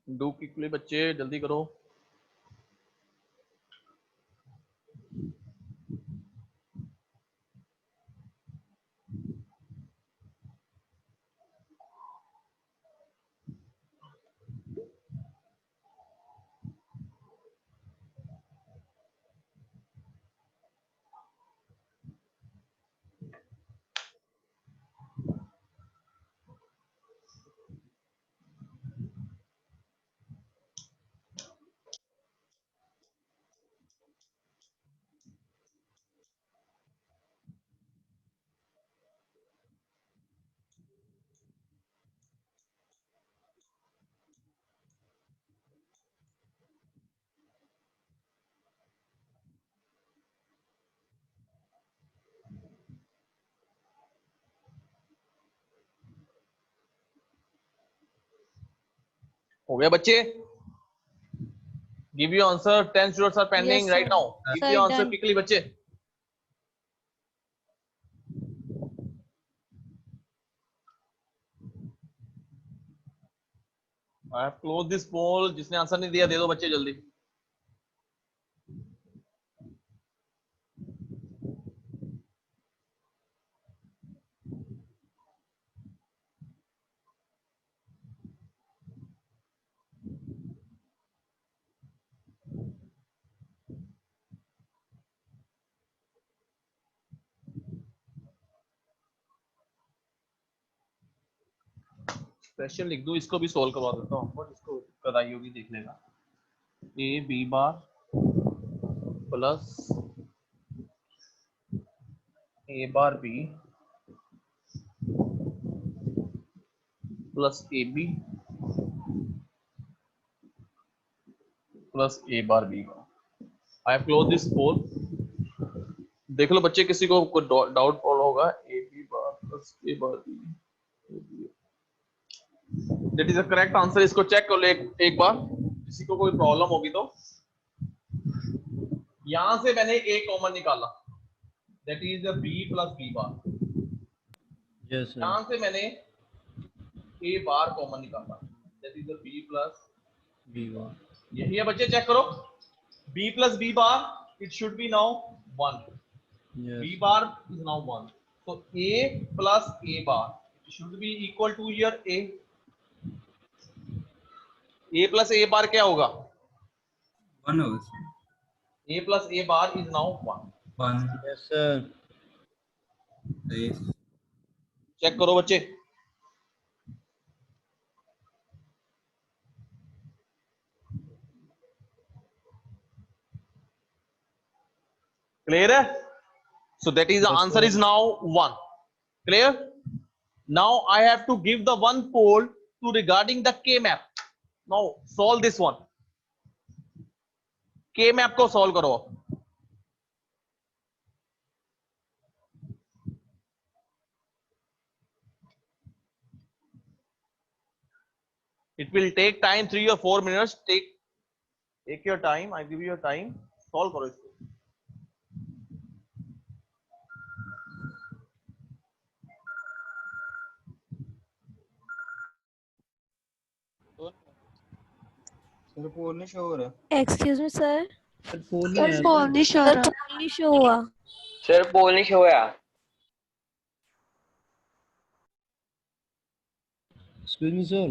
Speaker 1: डू क्विकली बच्चे, जल्दी करो। हो गया बच्चे? Give you answer, 10 students are pending right now, give you answer quickly बच्चे। I have close this poll. जिसने आंसर नहीं दिया दे दो बच्चे जल्दी। एक्सप्रेशन लिख दूं, इसको भी सोल्व करवा देता हूँ बट इसको कराई होगी, देख लेना। A B bar plus A bar B plus A B plus A bar B का। I have close this poll. देख लो बच्चे, किसी को कोई डाउट फॉलो होगा। A B bar plus A bar B, that is the correct answer. इसको check कर लो एक बार, किसी को कोई प्रॉब्लम होगी तो। यहां से मैंने ए कॉमन निकाला, that is the B plus B bar.
Speaker 10: Yes, sir.
Speaker 1: यहां से मैंने ए बार कॉमन निकाला, that is the B plus
Speaker 10: B bar.
Speaker 1: यही है बच्चे, चेक करो। b plus B bar, it should be now 1।
Speaker 10: Yes.
Speaker 1: b bar is now 1, so a plus a bar should be equal to here a plus a bar क्या होगा?
Speaker 6: 1 होगा।
Speaker 1: a plus a bar is now 1।
Speaker 6: 1
Speaker 10: Yes, sir.
Speaker 1: Check करो बच्चे। Clear है? So that is the
Speaker 10: Yes,
Speaker 1: answer
Speaker 10: sir.
Speaker 1: is now 1। Clear? Now I have to give the one pole to regarding the K map. Now solve this one. K map को solve करो। It will take time 3 or 4 minutes. Take your time. I give you your time. Solve करो इसको।
Speaker 9: Sir पोल नहीं show हो रहा।
Speaker 4: Excuse me sir,
Speaker 10: Sir, पोल नहीं
Speaker 3: sir
Speaker 10: आया
Speaker 3: पोल
Speaker 10: sir.
Speaker 3: नहीं शो
Speaker 4: सर
Speaker 3: रहा।
Speaker 4: पोल नहीं शो हुआ।
Speaker 9: सर पोल नहीं शो हुआ।
Speaker 10: Excuse me, sir.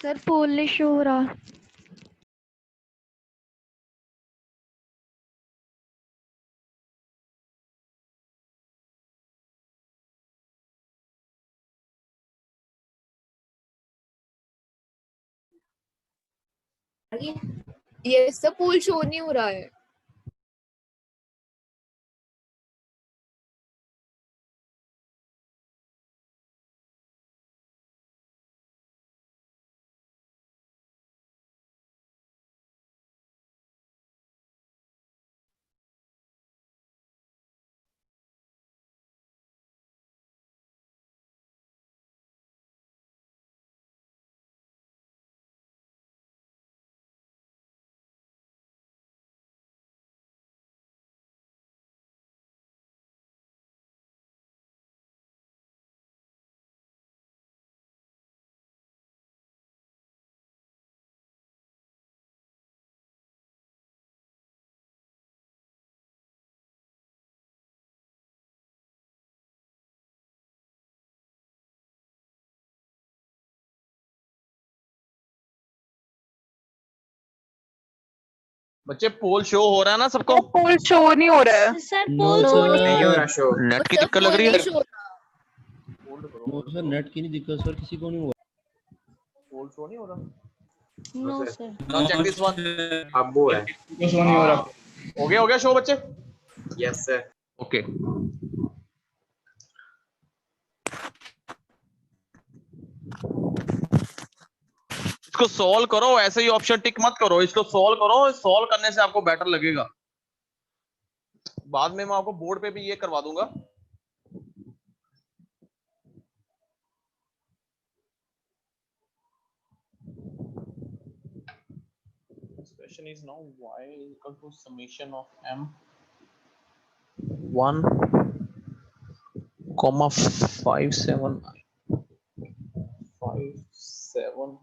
Speaker 3: सर पोल नहीं शो हो रहा।
Speaker 4: ये सब पोल शो नहीं हो रहा है।
Speaker 1: बच्चे पोल शो हो रहा है ना सबको?
Speaker 5: पोल शो नहीं हो रहा है।
Speaker 4: सर
Speaker 10: No,
Speaker 4: पोल शो
Speaker 10: sir.
Speaker 4: नहीं हो रहा।
Speaker 8: शो।
Speaker 1: नेट की दिक्कत लग रही है?
Speaker 10: No, sir. नेट की नहीं दिक्कत सर, किसी को नहीं हुआ।
Speaker 1: पोल शो नहीं हो रहा।
Speaker 4: No sir.
Speaker 1: Now check this one.
Speaker 8: अब वो है।
Speaker 6: शो नहीं हो रहा।
Speaker 1: हो गया शो बच्चे?
Speaker 8: Yes sir.
Speaker 1: ओके। इसको सॉल्व करो, ऐसे ही ऑप्शन टिक मत करो, इसको सॉल्व करो। सॉल्व करने से आपको बेटर लगेगा। बाद में मैं आपको बोर्ड पे भी ये करवा दूंगा। Question is now y is equal to summation of m 1, 5 7 5 7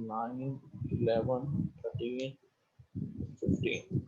Speaker 1: 9 11 13 15.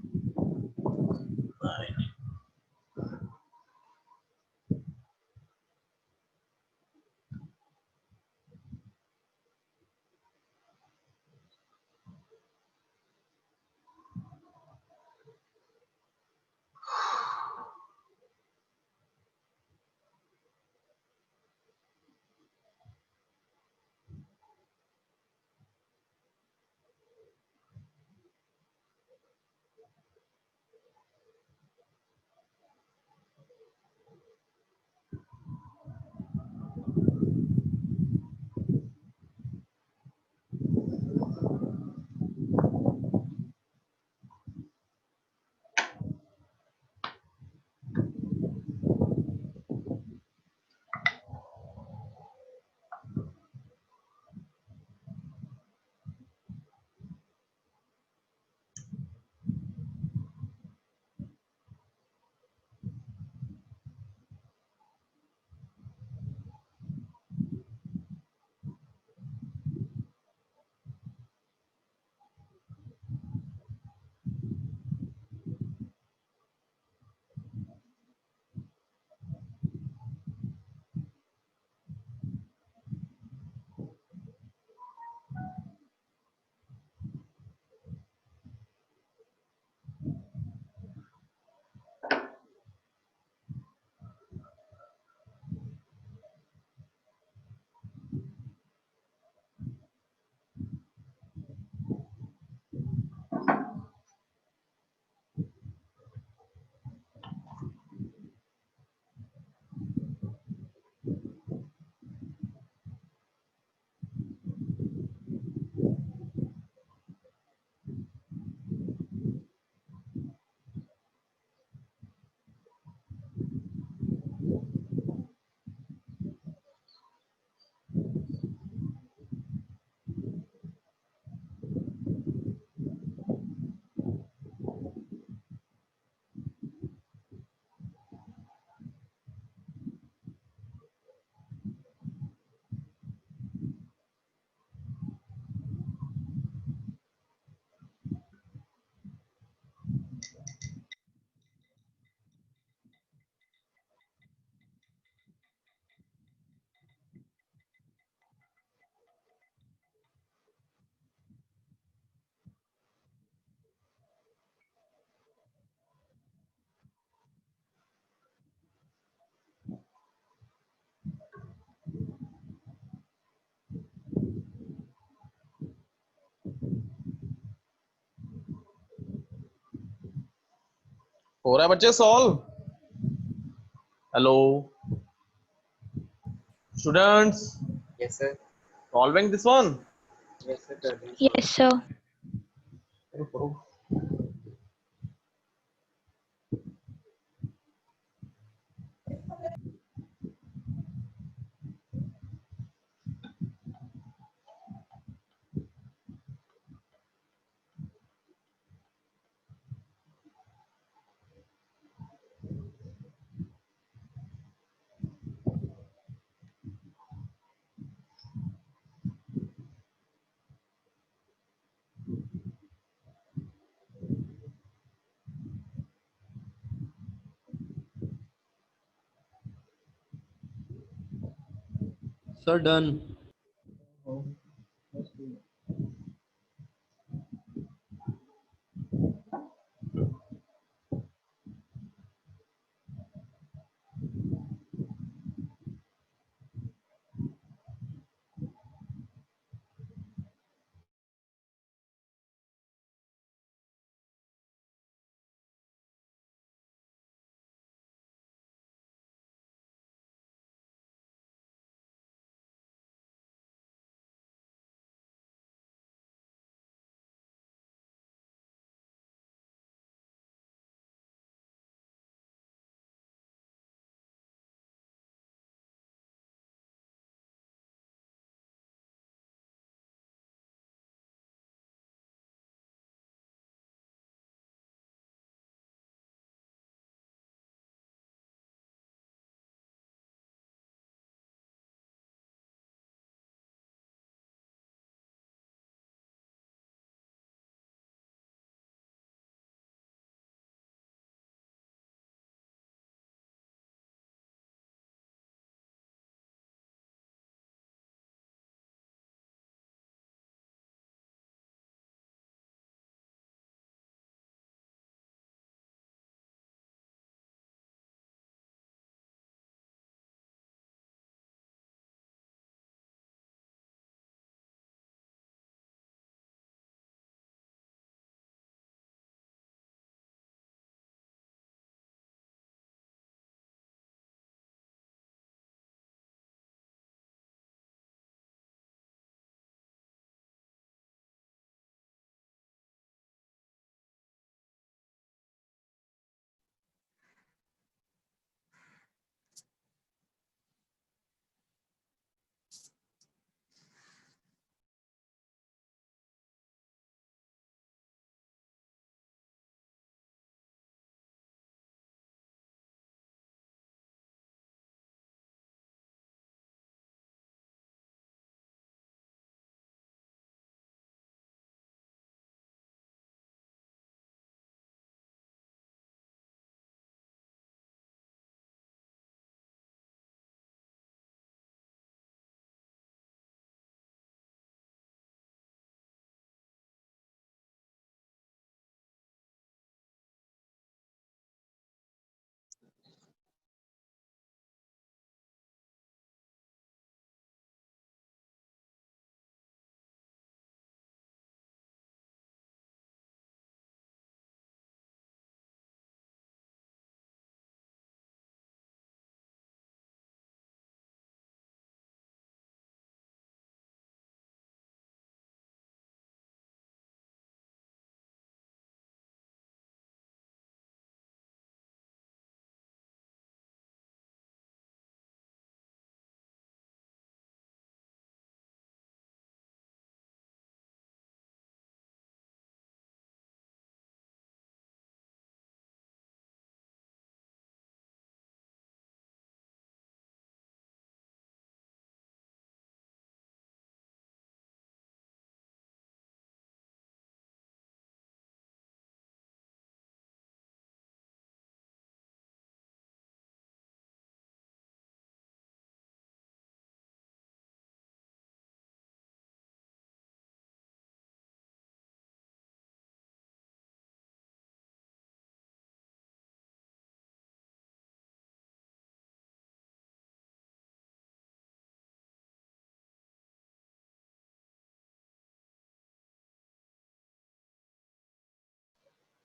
Speaker 1: हो रहा है बच्चे solve? Hello students,
Speaker 8: Yes, sir.
Speaker 1: Solving this one?
Speaker 8: Yes, sir.
Speaker 3: Yes, sir.
Speaker 10: Sir, done.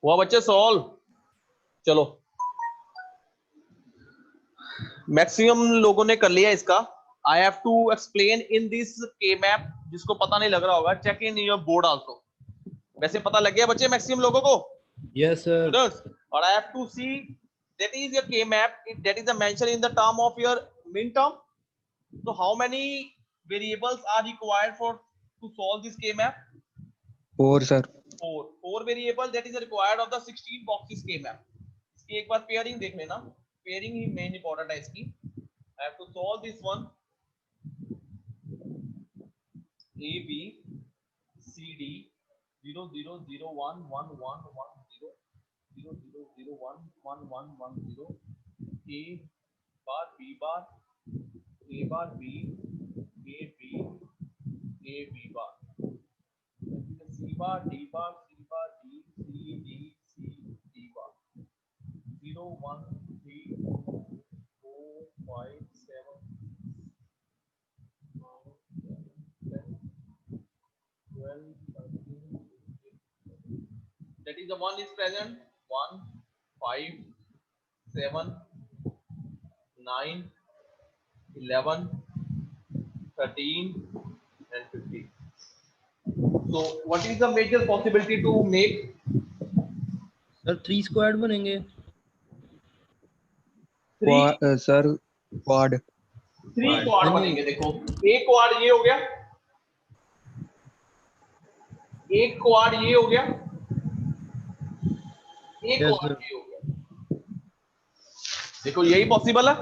Speaker 1: हुआ बच्चे सॉल्व? चलो मैक्सिमम लोगों ने कर लिया इसका। I have to explain in this K map, जिसको पता नहीं लग रहा होगा check in your board also. वैसे पता लग गया बच्चे मैक्सिमम लोगों को?
Speaker 10: Yes sir.
Speaker 1: और I have to see that is your K map, that is the mention in the term of your min term. So how many variables are required for to solve this K map?
Speaker 8: 4 sir.
Speaker 1: Four variable that is required of the 16 boxes K map. इसकी एक बार pairing देख लेना, pairing ही main important है इसकी। I have to solve this one A B C D 0 0 0 1 1 1 1 0 0 0 0 1 1 1 1 0 A bar B bar A bar B A B A B bar C bar D bar C bar D C D C D bar 0 1 3 4 5 7 9 10 12 13 that is the one is present 1 5 7 9 11 13 and 15. So what is the major possibility to make?
Speaker 10: Sir 3 squad बनेंगे।
Speaker 8: Sir quad
Speaker 1: 3 quad बनेंगे। देखो एक quad ये हो गया, एक quad ये हो गया, एक क्वाड ये हो गया। देखो यही पॉसिबल है।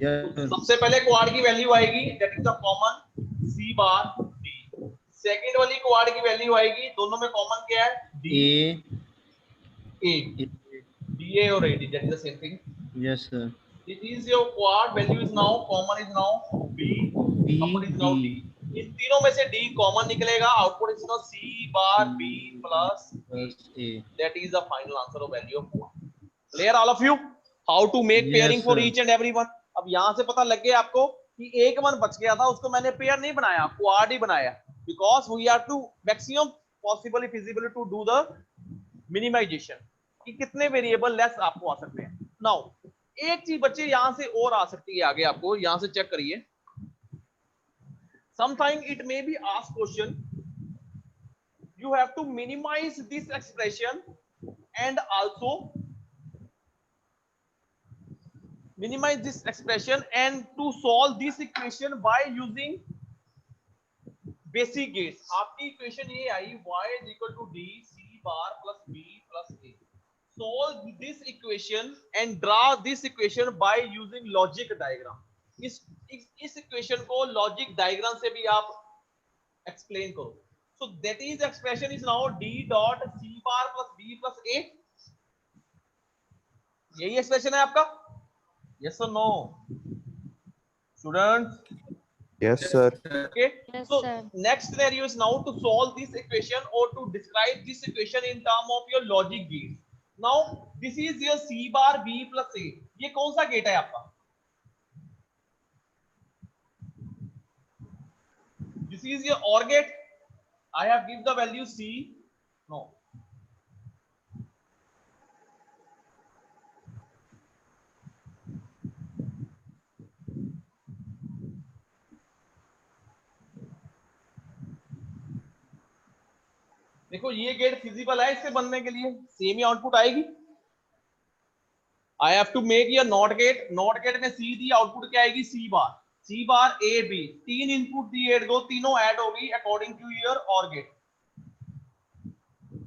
Speaker 1: सबसे पहले क्वाड की वैल्यू आएगी that is the common C bar D. Second वाली क्वाड की वैल्यू आएगी, दोनों में कॉमन क्या है? डी ए डी ए और A D, that is the same thing.
Speaker 10: Yes sir.
Speaker 1: This is your quad value is now common is now B, output is now D. इन तीनों में से डी कॉमन निकलेगा, output is now C bar B plus A. That is the final answer of value of quad. Clear all of you? How to make pairing for each and everyone. अब यहां से पता लग गया आपको कि एक वन बच गया था, उसको मैंने पेयर नहीं बनाया, क्वाड ही बनाया, because we are to maximum possible feasible to do the minimization कि कितने वेरिएबल लेस आपको आ सकते हैं। नाउ एक चीज बच्चे यहां से और आ सकती है आगे, आपको यहां से चेक करिए। Sometime it may be asked question, you have to minimize this expression and also minimize this expression and to solve this equation by using basic gates. आपकी इक्वेशन ये आई y is equal to d c bar plus b plus a. Solve this equation and draw this equation by using logic diagram. इस equation को logic diagram से भी आप explain करो। So that is expression is now d dot c bar plus b plus a. यही expression है आपका? Yes or no, students?
Speaker 8: Yes sir.
Speaker 1: Okay.
Speaker 3: Yes,
Speaker 1: So
Speaker 3: sir.
Speaker 1: next scenario is now to solve this equation or to describe this equation in term of your logic gate. Now this is your c bar b plus a. ये कौन सा gate है आपका? This is your OR gate. I have give the value c. No. देखो ये gate feasible है, इससे बनने के लिए सेम ही आउटपुट आएगी। आई हैव टू मेक ये नॉट गेट, नॉट गेट में सी दी, आउटपुट क्या आएगी? सी बार ए बी। तीन इनपुट दिए, दो तीनों ऐड होगी according to your or gate.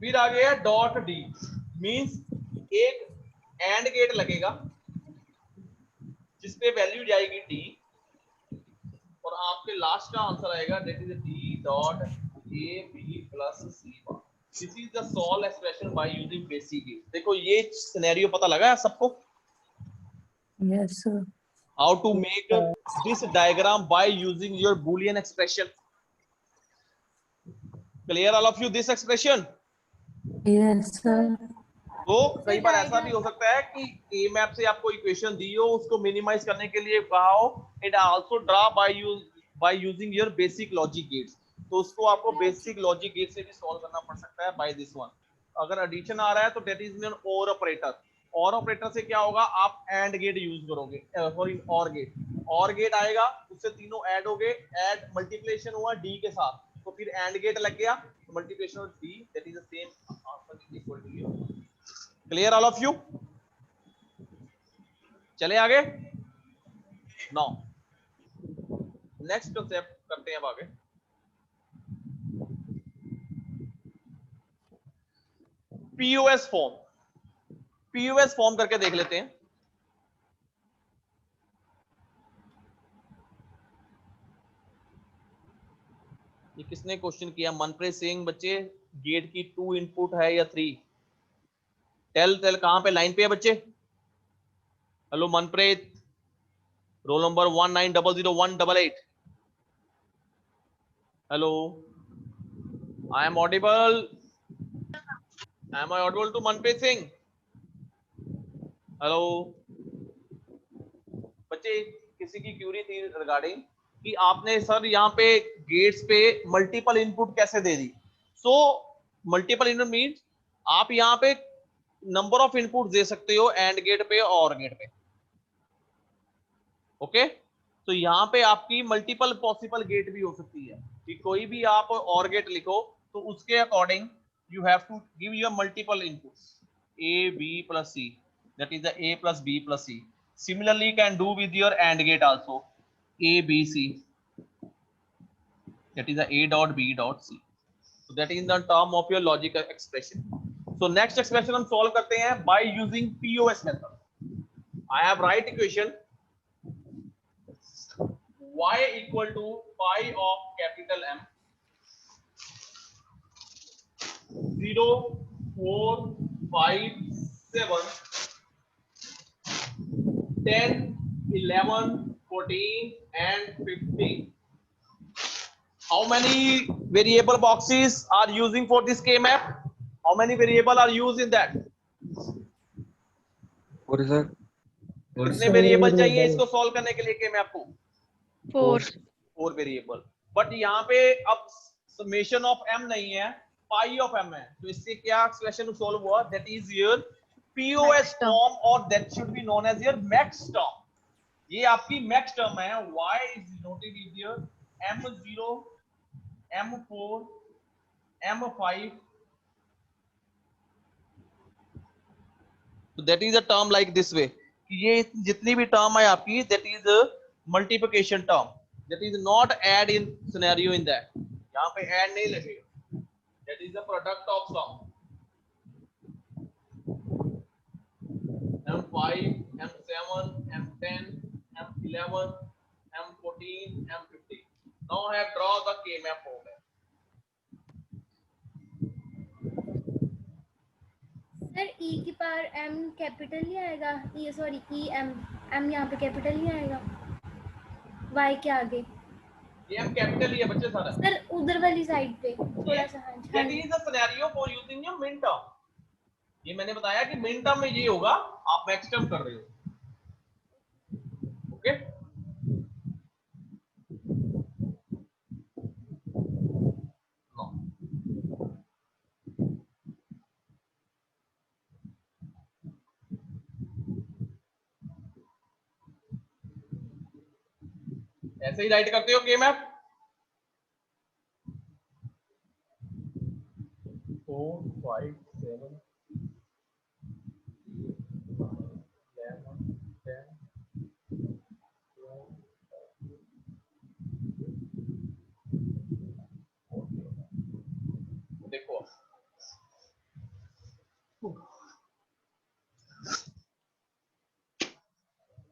Speaker 1: फिर आ गया डॉट डी, मींस एक एंड गेट लगेगा जिसपे वैल्यू जाएगी डी और आपके लास्ट का आंसर आएगा that is D dot A B plus C bar. This is the solve expression by using basic gate. देखो ये सिनेरियो पता लगा है सबको?
Speaker 2: Yes, sir.
Speaker 1: How to make this diagram by using your Boolean expression. Clear all of you this expression?
Speaker 2: Yes, sir.
Speaker 1: तो कई बार ऐसा भी हो सकता है कि ए मैप से आपको इक्वेशन दी हो, उसको मिनिमाइज करने के लिए कहा हो, it also draw by using your basic logic gates. तो उसको आपको बेसिक लॉजिक गेट से भी सॉल्व करना पड़ सकता है बाय दिस वन। अगर एडिशन आ रहा है तो दैट इज एन और ऑपरेटर। और ऑपरेटर से क्या होगा, आप एंड गेट यूज करोगे, सॉरी और गेट। और गेट आएगा, उससे तीनों ऐड हो गए, ऐड मल्टीप्लिकेशन हुआ डी के साथ, तो फिर एंड गेट लग गया, multiplication of D, that is the same answer equal to you. Clear all of you? चले आगे। नाउ नेक्स्ट कंसेप्ट करते हैं अब आगे। पीओएस फॉर्म, पीओएस फॉर्म करके देख लेते हैं। ये किसने क्वेश्चन किया? मनप्रीत सिंह। बच्चे गेट की 2 इनपुट है या 3? टेल टेल, कहां पे लाइन पे है बच्चे? Hello Manpreet, roll number 19000188। Hello, I am audible? Am I audible to Manpreet Singh? Hello बच्चे, किसी की क्यूरी थी रिगार्डिंग कि आपने सर यहाँ पे गेट्स पे मल्टीपल इनपुट कैसे दे दी? सो मल्टीपल इनपुट मीन्स आप यहाँ पे नंबर ऑफ इनपुट दे सकते हो एंड गेट पे और गेट पे। ओके, तो यहाँ पे आपकी मल्टीपल पॉसिबल गेट भी हो सकती है कि कोई भी आप और गेट लिखो तो उसके according you have to give your multiple inputs a b plus c, that is the a plus b plus c. Similarly you can do with your AND gate also, a b c, that is the a dot b dot c. So that is the term of your logical expression. So next expression हम solve करते हैं by using POS method. I have right equation y equal to pi of capital M 0, 4, 5, 7, 10, 11, 14 and 15. How many variable boxes are using for this K-map? How many variable are used in that?
Speaker 8: और sir
Speaker 1: कितने variable चाहिए इसको solve करने के लिए K-map को? 4 variable. But यहाँ पे अब समेशन ऑफ m नहीं है, पाई ऑफ m है, तो इससे क्या एक्सप्रेशन सॉल्व हुआ? That is your POS form और that should be known as your max term. ये आपकी मैक्स टर्म है। y इज denoted with your m0, m4, m5, तो that is a term like this way. ये जितनी भी टर्म है आपकी, that is multiplication term, that is not add in scenario in that, यहाँ पे ऐड नहीं लगेगा, that is the product of sum m5, m7, m10, m11, m14, m15. Now I have draw the K-map over.
Speaker 4: Sir e की power m capital ही आएगा, ये sorry e m यहाँ पे capital ही आएगा y के आगे।
Speaker 1: ये m कैपिटल ही है बच्चे सारा।
Speaker 4: सर उधर वाली साइड पे थोड़ा सा। हाँ
Speaker 1: That is the scenario for using your min term. ये मैंने बताया कि min term में ये होगा, आप max term कर रहे हो। ओके, ऐसे ही राइट करते हो K-map। 4, 5, 7, 11, 10, 12, देखो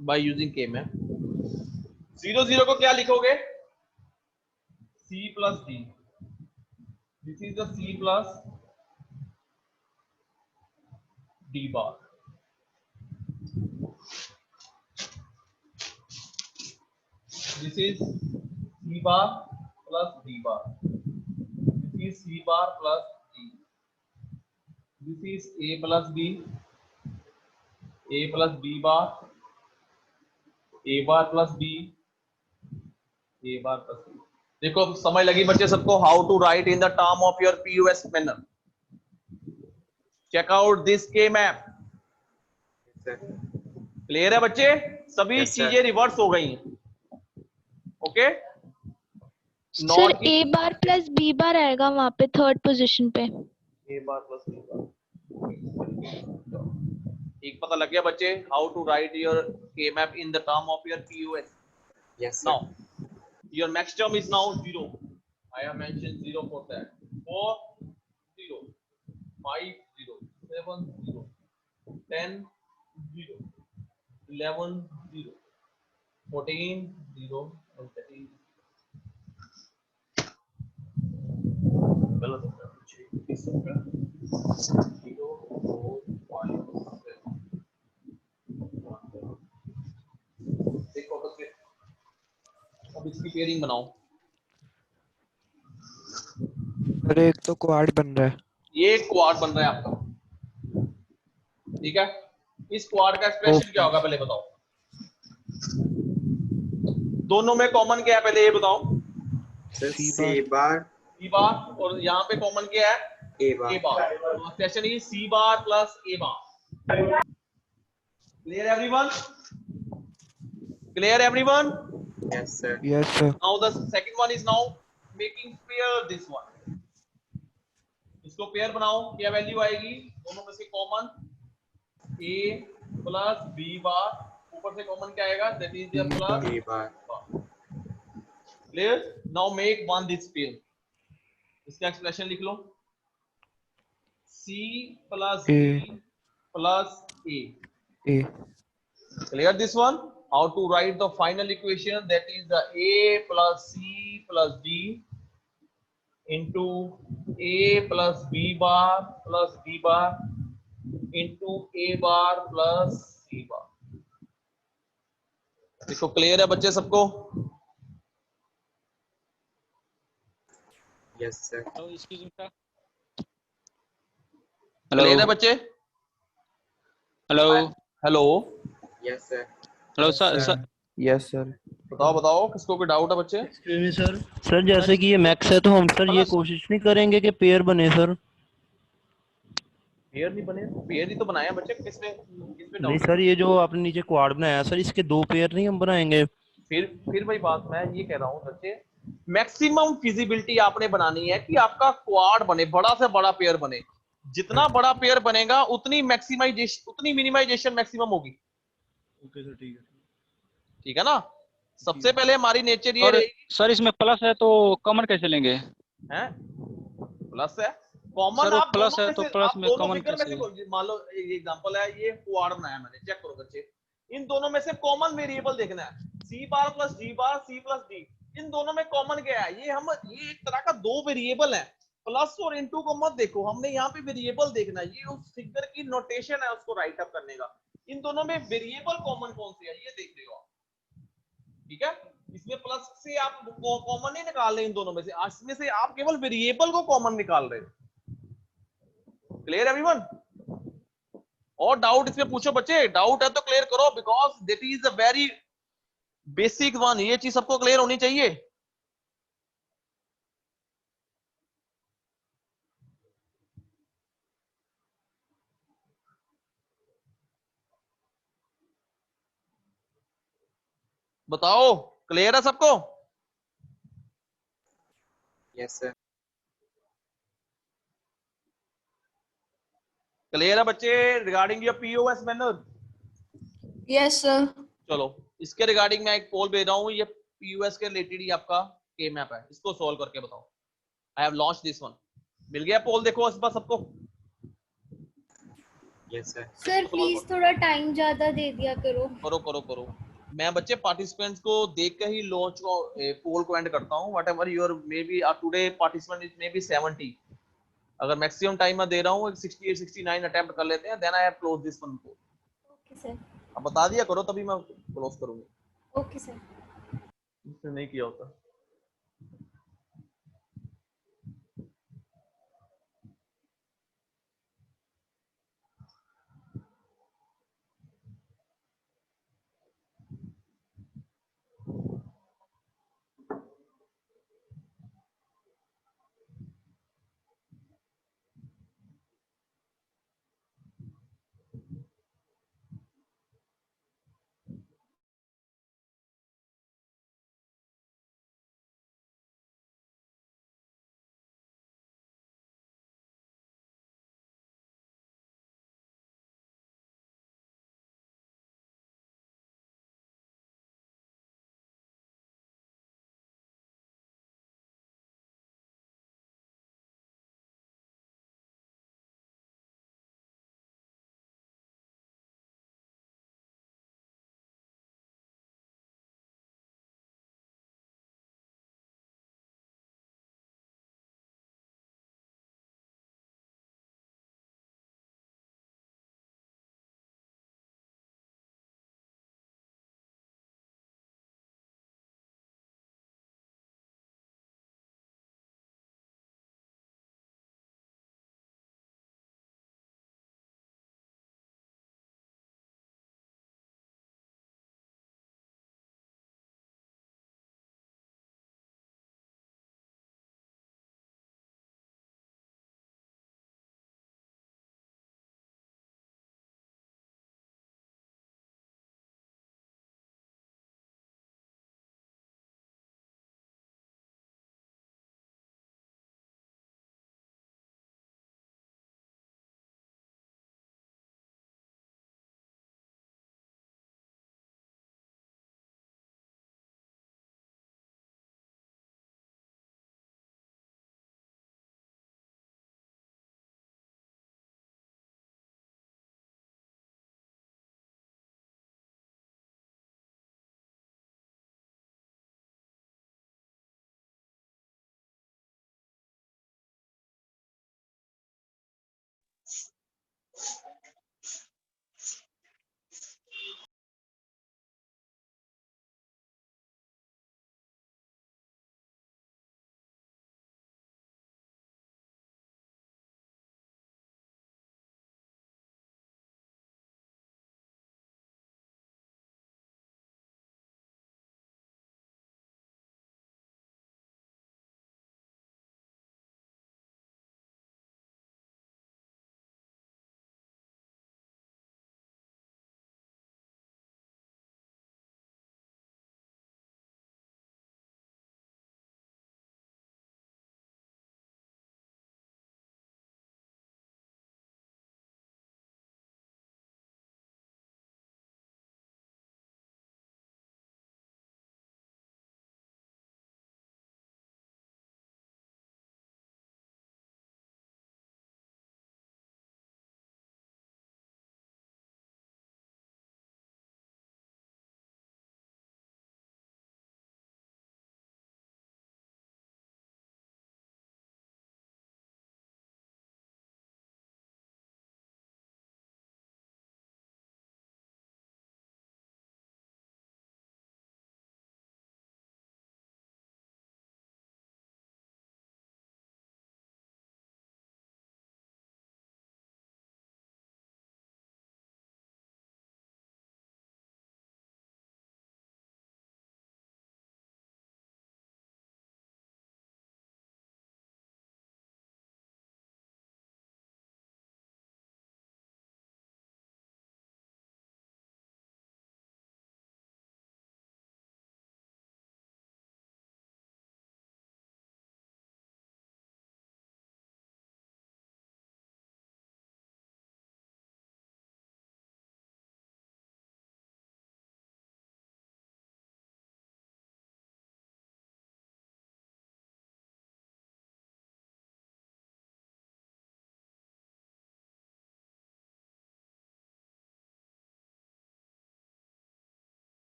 Speaker 1: by using K-map 0 0 को क्या लिखोगे? C plus D. This is the C plus D bar. This is C bar plus D bar. This is C bar plus D. This is A plus B. A plus B bar. A bar plus B. A bar plus B. देखो समझ लगी बच्चे सबको? How to write in the term of your POS manner. Check out this K map. Clear है बच्चे? सभी चीजें reverse हो गई हैं। Okay
Speaker 3: sir A bar plus B bar आएगा वहां पे थर्ड पोजीशन पे।
Speaker 1: A bar plus B bar. एक पता लग गया बच्चे, how to write your K map in the term of your POS.
Speaker 11: Yes,
Speaker 1: Now
Speaker 11: sir.
Speaker 1: your max term is now 0. I have mentioned 0 for that. 4 0 5 0 7 0 10 0 11 0 14 0 and 13 गलत हो गया पीछे 20 हो गया 0 4 5 7 देखो बच्चे अब इसकी पेयरिंग बनाओ।
Speaker 8: अरे एक तो क्वाड बन रहा है।
Speaker 1: ये क्वाड बन रहा है आपका, ठीक है। इस क्वाड का एक्सप्रेशन क्या होगा पहले बताओ। दोनों में कॉमन क्या है पहले ये बताओ।
Speaker 11: C bar.
Speaker 1: सी बार और यहाँ पे कॉमन क्या है
Speaker 11: A bar.
Speaker 1: A bar. तो expression is C bar plus A bar. Clear everyone? Clear everyone?
Speaker 11: Yes, sir.
Speaker 8: Yes, sir.
Speaker 1: Now the second one is now making pair this one. इसको pair बनाओ, क्या value आएगी दोनों में से common a plus b बार, ऊपर से common क्या आएगा that is the plus
Speaker 11: A bar.
Speaker 1: Clear? Now make one this pair. इसका एक्सप्रेशन लिख लो c plus b plus a। Clear this one? How to write the final equation, that is the a plus c plus d into a plus b bar plus b bar into a bar plus c bar। इसको clear है बच्चे सबको?
Speaker 11: Yes, sir.
Speaker 1: Clear है बच्चे?
Speaker 12: Hello
Speaker 1: hello
Speaker 11: Yes, sir.
Speaker 12: Hello sir.
Speaker 8: Yes sir.
Speaker 1: बताओ बताओ किसको कोई डाउट है बच्चे?
Speaker 10: सर सर जैसे कि ये मैक्स है तो हम सर ये कोशिश नहीं करेंगे कि पेयर बने सर।
Speaker 1: पेयर नहीं बने? पेयर ही तो बनाया बच्चे, किसमें
Speaker 10: नहीं सर ये जो आपने नीचे क्वाड बनाया सर इसके दो पेयर नहीं हम बनाएंगे।
Speaker 1: फिर वही बात मैं ये कह रहा हूँ बच्चे, मैक्सिमम फिजिबिलिटी आपने बनानी है कि आपका क्वाड बने, बड़ा से बड़ा पेयर बने। जितना बड़ा पेयर बनेगा उतनी मैक्सिमाइजेशन, उतनी मिनिमाइजेशन मैक्सिमम होगी।
Speaker 10: ओके सर ठीक है।
Speaker 1: ठीक है ना? सबसे पहले हमारी नेचर ये रहेगी।
Speaker 12: सर इसमें प्लस है तो कॉमन कैसे लेंगे?
Speaker 1: हैं? प्लस है कॉमन,
Speaker 12: सर
Speaker 1: आप
Speaker 12: प्लस
Speaker 1: दोनों
Speaker 12: है
Speaker 1: में
Speaker 12: तो
Speaker 1: से,
Speaker 12: प्लस
Speaker 1: आप
Speaker 12: में
Speaker 1: दोनों
Speaker 12: कॉमन
Speaker 1: फिगर में
Speaker 12: कैसे?
Speaker 1: से मान लो एक एग्जांपल है, ये क्वाड बनाया मैंने, चेक करो बच्चे। इन दोनों में से कॉमन वेरिएबल देखना है, C bar plus D bar, C plus D. इन दोनों में कॉमन क्या है? ये एक तरह का दो वेरिएबल है। प्लस और इनटू को मत देखो, हमने यहाँ पे वेरिएबल देखना है। ये उस फिगर की नोटेशन है उसको राइट अप करने का। इन दोनों में वेरिएबल कॉमन कौन से है ये देख रहे हो आप, ठीक है? इसमें प्लस से आप कॉमन नहीं निकाल रहे इन दोनों में से, इसमें से आप केवल वेरिएबल को कॉमन निकाल रहे हो। Clear everyone? और डाउट इसमें पूछो बच्चे, डाउट है तो क्लियर करो, because that is a very basic one. ये चीज सबको क्लियर होनी चाहिए। बताओ क्लियर है सबको?
Speaker 11: Yes, sir.
Speaker 1: क्लियर है बच्चे regarding your POS manner?
Speaker 5: Yes sir.
Speaker 1: चलो इसके रिगार्डिंग मैं एक पोल भेज रहा हूँ, ये पीओएस के रिलेटेड ही आपका के मैप है, इसको सॉल्व करके बताओ। I have launch this one. मिल गया पोल? देखो इस बार सबको।
Speaker 11: Yes, sir.
Speaker 4: सर प्लीज थोड़ा टाइम ज्यादा दे दिया करो।
Speaker 1: करो करो करो। मैं बच्चे पार्टिसिपेंट्स को देख के ही लॉन्च को पोल को एंड करता हूँ। Whatever your may be today participant is may be 70। अगर मैक्सिमम टाइम मैं दे रहा हूँ 68 69 अटेम्प्ट कर लेते हैं, then I have close this one poll.
Speaker 4: Okay sir.
Speaker 1: अब बता दिया करो तभी मैं क्लोज करूंगा।
Speaker 4: Okay sir.
Speaker 1: इसने नहीं किया होता।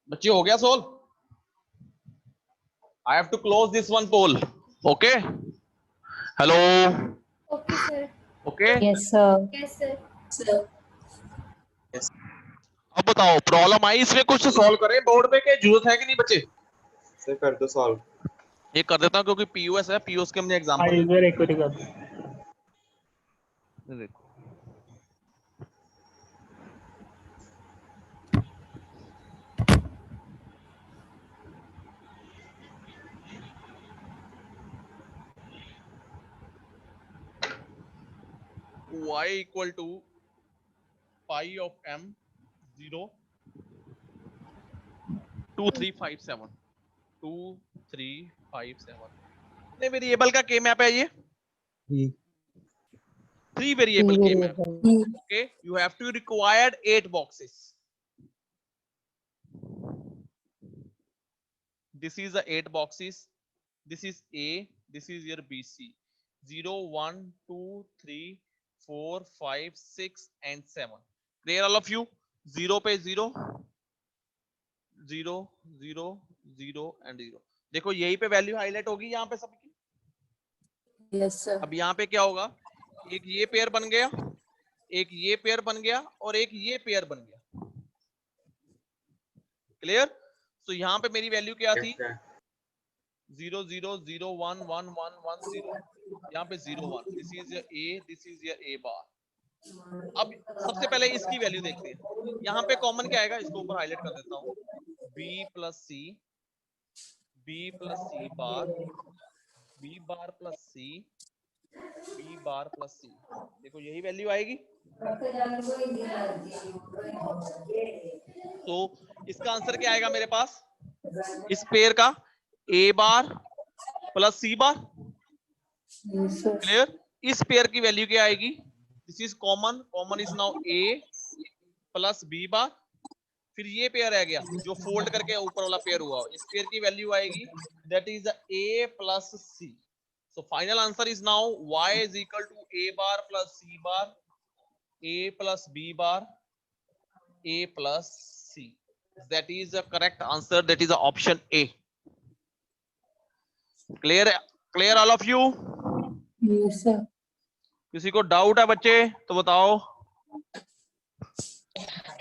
Speaker 1: बच्चे हो गया solve? I have to close this one poll. Okay? Hello?
Speaker 4: Okay, sir.
Speaker 1: Okay?
Speaker 2: Yes, sir.
Speaker 4: Yes, sir.
Speaker 2: Sir.
Speaker 1: अब बताओ प्रॉब्लम आई इसमें कुछ सॉल्व करें बोर्ड पे, क्या जरूरत है कि नहीं बच्चे?
Speaker 11: सर कर दो सॉल्व।
Speaker 1: ये कर देता हूँ क्योंकि पीयूएस है, पीयूएस के हमने एग्जांपल देखो। y equal to pi of m 0 2 3 5 7 2 3 5 7 कितने वेरिएबल का के मैप है ये? 3 वेरिएबल के map. Okay, you have to required 8 boxes. This is the 8 boxes. This is A, this is your BC. 0 1 2 3 4 5 6 and 7. Clear all of you? 0 पे 0 0 0 0 and 0. देखो यही पे वैल्यू हाईलाइट होगी यहाँ पे सबकी।
Speaker 2: Yes, sir.
Speaker 1: अब यहाँ पे क्या होगा, एक ये पेयर बन गया, एक ये पेयर बन गया और एक ये पेयर बन गया। क्लियर? तो यहाँ पे मेरी वैल्यू क्या थी? 0 0 0 1 1 1 1 0, यहाँ पे 0 1। This is your A, this is your A bar. अब सबसे पहले इसकी वैल्यू देखते हैं। यहाँ पे कॉमन क्या आएगा, इसको ऊपर हाईलाइट कर देता हूँ। b प्लस सी, b प्लस सी बार, b बार प्लस सी, b बार प्लस सी। देखो यही वैल्यू आएगी। तो इसका आंसर क्या आएगा मेरे पास, इस पेयर का a bar plus C bar. Clear? इस पेयर की वैल्यू क्या आएगी? This is common, common is now a plus b bar. फिर ये पेयर रह गया जो फोल्ड करके ऊपर वाला पेयर हुआ, इस पेयर की वैल्यू आएगी that is a plus c। So final answer is now y is equal to a bar plus c bar, a plus b bar, a plus c। That is the correct answer, that is the option A। Clear? Clear all of you?
Speaker 2: Yes, sir.
Speaker 1: किसी को doubt है बच्चे तो बताओ।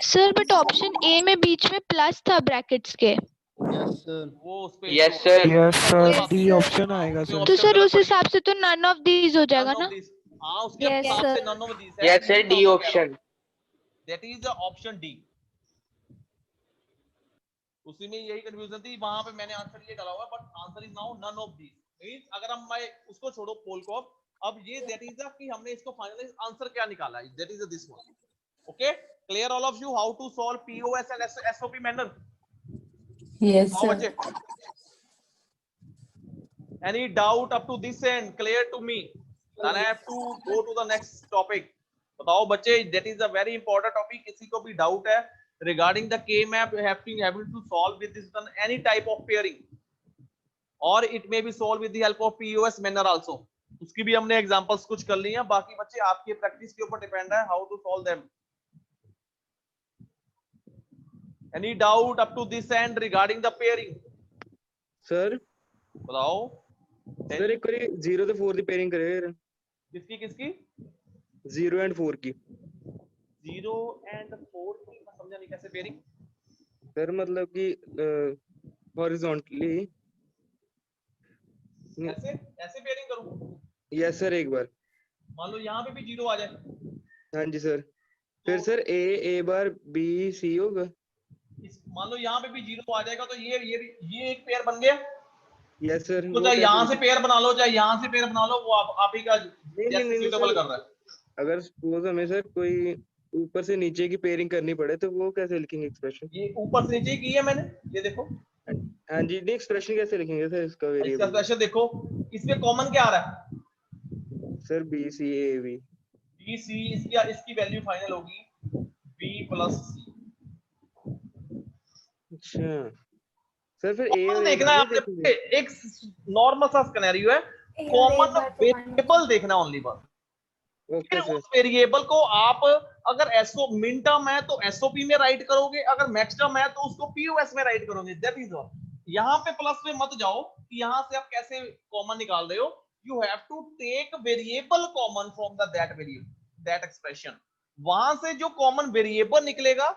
Speaker 3: Sir but option A में बीच में plus था brackets के।
Speaker 1: वो उस पे
Speaker 8: यस सर, डी ऑप्शन आएगा सर।
Speaker 3: तो सर उस हिसाब से तो नन ऑफ दीज हो जाएगा ना?
Speaker 1: हाँ, उसके
Speaker 3: Yes,
Speaker 1: हिसाब
Speaker 3: sir.
Speaker 1: से नन ऑफ दिस है।
Speaker 11: Yes sir, D option.
Speaker 1: That is the option D. उसी में यही कंफ्यूजन थी, वहां पे मैंने आंसर ये डाला हुआ, but answer is now none of this. Means अगर हम मैं उसको छोड़ो पोल को, अब ये दैट इज द कि हमने इसको फाइनली आंसर क्या निकाला है, that is this one. Okay, clear all of you how to solve POS and SOP manner?
Speaker 2: Yes,
Speaker 1: how
Speaker 2: sir.
Speaker 1: बच्चे? Any doubt up to this end? Clear to me? Then I have to go to the next topic. बताओ बच्चे, that is a very important topic. किसी को भी doubt है regarding the K map, you have to solve with this any type of pairing, or it may be solved with the help of POS manner also. उसकी भी हमने examples कुछ कर ली हैं, बाकी बच्चे आपके practice के ऊपर depend है how to solve them. Any doubt up to this end regarding the pairing?
Speaker 9: Sir
Speaker 1: बताओ।
Speaker 9: सर एक बारी 0 से 4 की पेयरिंग करें।
Speaker 1: किसकी किसकी?
Speaker 9: 0 एंड 4 की।
Speaker 1: 0 एंड 4 की मैं समझा नहीं, कैसे पेयरिंग?
Speaker 9: सर मतलब कि हॉरिजॉन्टली
Speaker 1: ऐसे ऐसे पेयरिंग करूं?
Speaker 9: यस सर, एक बार
Speaker 1: मान लो यहाँ पे भी 0 आ जाए।
Speaker 9: हाँ जी सर। फिर sir A bar B C होगा।
Speaker 1: मान लो यहाँ पे भी 0 आ जाएगा, तो ये एक पेयर बन गया।
Speaker 9: Yes sir.
Speaker 1: तो चाहे यहाँ से पेयर बना लो, चाहे यहाँ से पेयर बना लो, वो आप ही का सूटेबल कर रहा है।
Speaker 9: अगर सपोज हमें सर कोई ऊपर से नीचे की पेयरिंग करनी पड़े तो वो कैसे लिखेंगे एक्सप्रेशन?
Speaker 1: ये ऊपर से नीचे की है मैंने, ये देखो।
Speaker 9: हाँ जी, नहीं एक्सप्रेशन कैसे लिखेंगे सर इसका वेरिएबल?
Speaker 1: इसका एक्सप्रेशन देखो, इसमें कॉमन क्या आ रहा है?
Speaker 9: Sir B C A B.
Speaker 1: B C इसकी वैल्यू फाइनल होगी बी प्लस सी।
Speaker 9: अच्छा सर, फिर ए
Speaker 1: देखना है आपने, एक नॉर्मल सा सिनेरियो है, कॉमन वेरिएबल देखना ओनली बस। फिर उस वेरिएबल को आप अगर एसओ मिन टर्म है तो एसओपी में राइट करोगे, अगर मैक्स टर्म है तो उसको पीओएस में राइट करोगे। That is all. यहाँ पे प्लस में मत जाओ कि यहाँ से आप कैसे कॉमन निकाल रहे हो। You have to take variable common from the that variable that expression. वहां से जो कॉमन वेरिएबल निकलेगा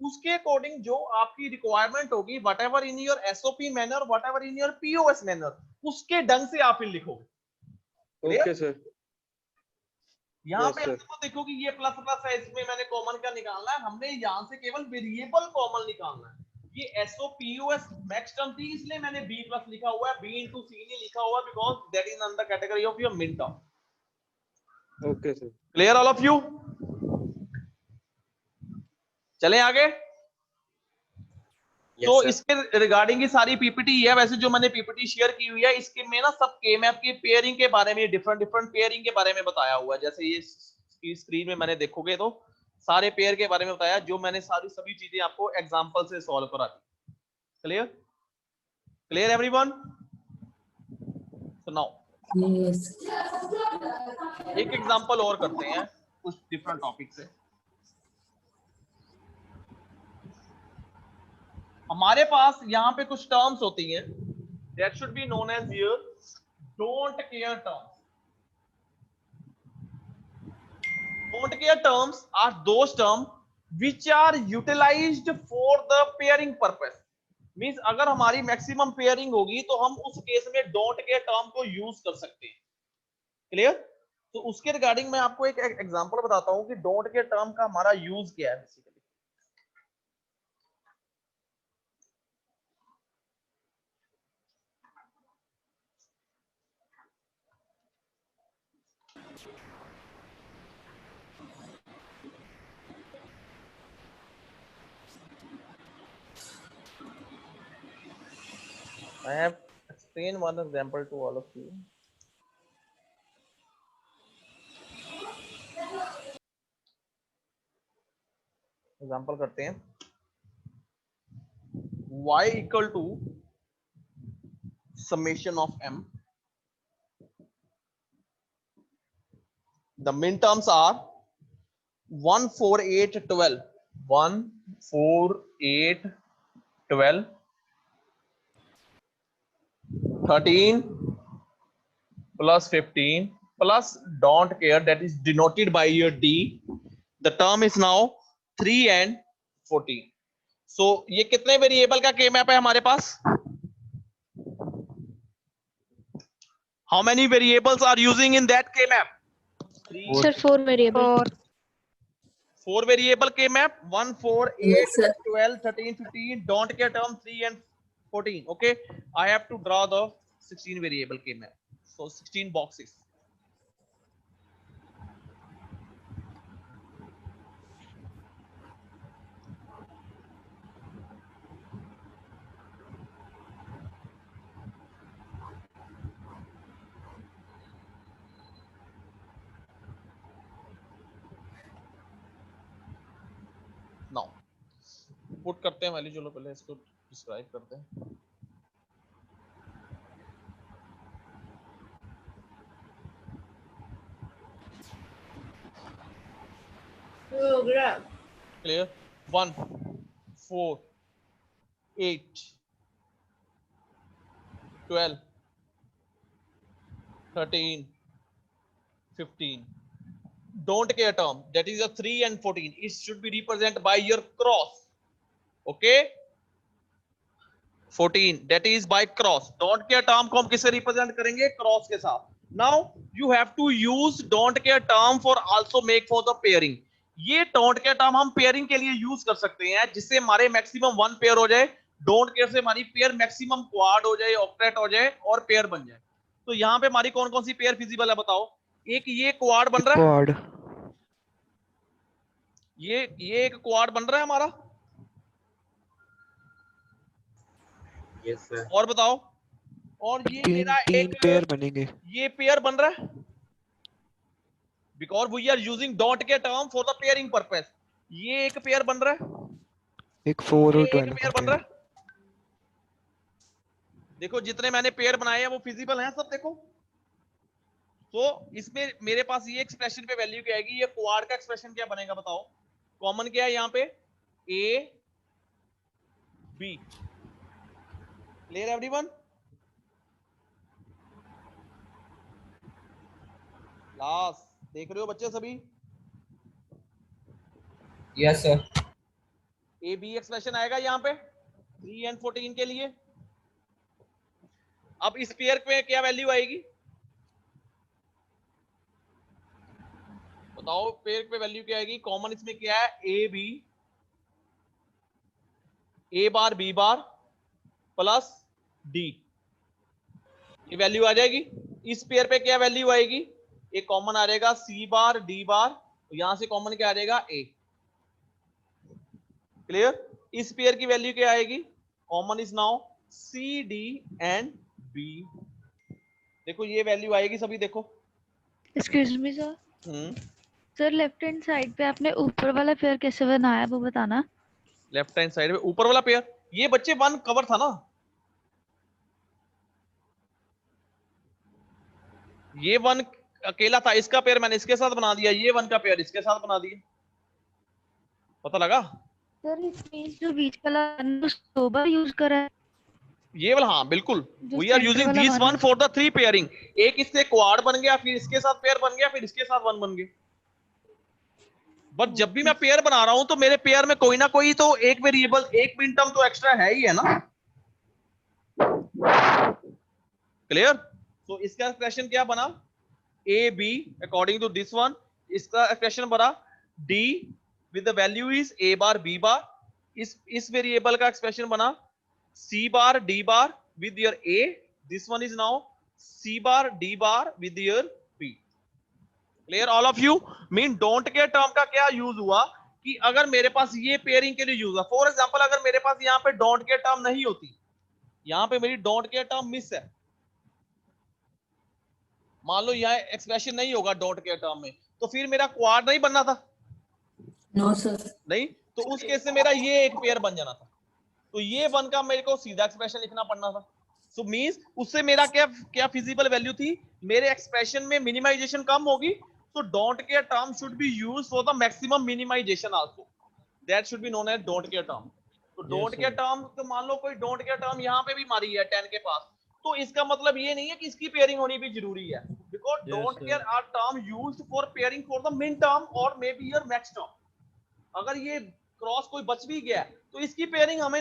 Speaker 1: उसके अकॉर्डिंग जो आपकी रिक्वायरमेंट होगी, what ever in your SOP manner, what ever in your POS manner, उसके ढंग से आप फिर लिखोगे।
Speaker 9: Okay sir.
Speaker 1: यहाँ
Speaker 9: Yes,
Speaker 1: पे
Speaker 9: sir.
Speaker 1: तो देखो कि ये प्लस प्लस है, इसमें मैंने कॉमन क्या निकालना है, हमने यहाँ से केवल वेरिएबल कॉमन निकालना है। ये एसओपीओएस मैक्स टर्म थी इसलिए मैंने बी प्लस लिखा हुआ है, बी इंटू सी नहीं लिखा हुआ because that is under category of your min term.
Speaker 9: Okay sir.
Speaker 1: Clear all of you? चले आगे। तो इसके रिगार्डिंग की सारी पीपीटी है, वैसे जो मैंने पीपीटी शेयर की हुई है इसके में ना सब के मैप के पेयरिंग के बारे में, डिफरेंट डिफरेंट पेयरिंग के बारे में बताया हुआ है। जैसे ये स्क्रीन में मैंने देखोगे तो सारे पेयर के बारे में बताया, जो मैंने सारी सभी चीजें आपको एग्जांपल से सॉल्व करा दी। Clear? Clear everyone? So now
Speaker 2: Yes.
Speaker 1: एक एग्जांपल और करते हैं कुछ डिफरेंट टॉपिक से। हमारे पास यहाँ पे कुछ टर्म्स होती हैं, that should be known as your don't care terms. Don't care terms are those terms which are utilized for the pairing purpose. Means अगर हमारी मैक्सिमम पेयरिंग होगी तो हम उस केस में डोंट केयर टर्म को यूज कर सकते हैं। क्लियर? तो उसके रिगार्डिंग मैं आपको एक एग्जांपल बताता हूँ कि डोंट केयर टर्म का हमारा यूज क्या है basically. I have explained one example to all of you. Example करते हैं। y equal to summation of m. The min terms are 1, 4, 8, 12. 1, 4, 8, 12. 13 plus 15 plus don't care, that is denoted by your d. The term is now 3 and 14. So ये कितने variable का के map है हमारे पास? How many variables are using in that k map?
Speaker 3: Sir, 4 variable.
Speaker 1: 4 variable k map. 1, 4, 8,
Speaker 2: Yes, sir.
Speaker 1: 12, 13, 15. Don't care term 3 and 14. Okay, I have to draw the 16 variable k map. So 16 boxes. Now put करते हैं value, चलो पहले इसको describe करते हैं। Clear? 1, 4, 8, 12, 13, 15. Don't care term, that is a 3 and 14. It should be represented by your cross. Okay? 14, that is by cross. Don't care term को हम किससे रिप्रेजेंट करेंगे? क्रॉस के साथ. Now you have to use don't care term for also make for the pairing. ये don't care term हम pairing के लिए यूज कर सकते हैं, जिससे हमारे मैक्सिमम 1 पेयर हो जाए, डोंट केयर से हमारी पेयर मैक्सिमम क्वाड हो जाए, ऑक्टेट हो जाए और पेयर बन जाए। तो यहाँ पे हमारी कौन कौन सी पेयर फिजिबल है बताओ? एक ये क्वाड बन रहा है,
Speaker 8: क्वाड,
Speaker 1: ये एक क्वाड बन रहा है हमारा।
Speaker 11: Yes sir.
Speaker 1: और बताओ, और ये मेरा
Speaker 8: तीन
Speaker 1: एक
Speaker 8: पेयर बनेंगे।
Speaker 1: ये पेयर बन रहा है, because we are using dot K term for the pairing purpose. ये एक पेयर बन रहा है,
Speaker 8: एक 4 और
Speaker 1: ये
Speaker 8: 12
Speaker 1: एक पेयर बन रहा है। देखो जितने मैंने पेयर बनाए हैं वो फिजिबल हैं सब, देखो। तो इसमें मेरे पास ये एक्सप्रेशन पे वैल्यू क्या आएगी? ये क्वाड का एक्सप्रेशन क्या बनेगा बताओ? कॉमन क्या है यहाँ पे, A B. Clear everyone? Last देख रहे हो बच्चे सभी?
Speaker 11: Yes sir.
Speaker 1: A B expression आएगा यहाँ पे 3 and 14 के लिए। अब इस पेयर पे क्या वैल्यू आएगी बताओ, पेयर पे वैल्यू क्या आएगी? कॉमन इसमें क्या है, A B, A bar B bar plus D, ये वैल्यू आ जाएगी। इस पेयर पे क्या वैल्यू आएगी, एक कॉमन आ जाएगा सी बार डी बार, तो यहां से कॉमन क्या आ जाएगा, ए। क्लियर? इस पेयर की वैल्यू क्या आएगी, common is now C D and B. देखो ये वैल्यू आएगी सभी, देखो।
Speaker 3: Excuse me sir. Sir left hand side पे आपने ऊपर वाला पेयर कैसे बनाया वो बताना।
Speaker 1: लेफ्ट हैंड साइड में ऊपर वाला पेयर, ये बच्चे वन कवर था ना, ये वन अकेला था, इसका पेयर मैंने इसके साथ बना दिया, ये वन का पेयर इसके साथ बना दिया। पता लगा?
Speaker 3: सर इसमें जो बीच वाला दो बार यूज करा है
Speaker 1: ये वाला, हाँ बिल्कुल।
Speaker 3: जो
Speaker 1: वी आर
Speaker 3: center
Speaker 1: यूजिंग
Speaker 3: वाला
Speaker 1: this
Speaker 3: one
Speaker 1: one for the 3 pairing. एक इससे क्वाड बन गया, फिर इसके साथ पेयर बन गया, फिर इसके साथ वन बन गया। बट जब भी मैं पेयर बना रहा हूं तो मेरे पेयर में कोई ना कोई तो एक वेरिएबल, एक मिन टर्म तो एक्स्ट्रा है ही है ना। क्लियर? तो इसका एक्सप्रेशन क्या बना, A B according to this one. इसका एक्सप्रेशन बना D with the value is A bar B bar. इस वेरिएबल का एक्सप्रेशन बना C bar D bar with your A, this one is now C bar D bar with your B. Clear all of you? Mean don't care term का क्या use हुआ कि अगर मेरे पास ये पेयरिंग के लिए यूज हुआ, फॉर एग्जांपल अगर मेरे पास यहाँ पे डोंट केयर टर्म नहीं होती, यहाँ पे मेरी डोंट केयर टर्म मिस है, मान लो यहाँ एक्सप्रेशन नहीं होगा डोंट केयर टर्म में, तो फिर मेरा क्वाड नहीं बनना था।
Speaker 2: No sir.
Speaker 1: नहीं, तो उस केस में मेरा ये एक पेयर बन जाना था, तो ये वन का मेरे को सीधा एक्सप्रेशन लिखना पड़ना था। सो मींस उससे मेरा क्या फिजिबल वैल्यू थी, मेरे एक्सप्रेशन में मिनिमाइजेशन कम होगी, तो don't care term should be used for the maximum minimization also, that should be known as don't care term. तो डोंट केयर टर्म, तो मान लो कोई डोंट केयर टर्म यहाँ पे भी मारी है 10 के पास, तो इसका मतलब ये नहीं है कि इसकी पेयरिंग होनी भी जरूरी है, because don't care are term used for pairing for the min term और maybe your max term. अगर ये क्रॉस कोई बच भी गया तो इसकी पेयरिंग हमें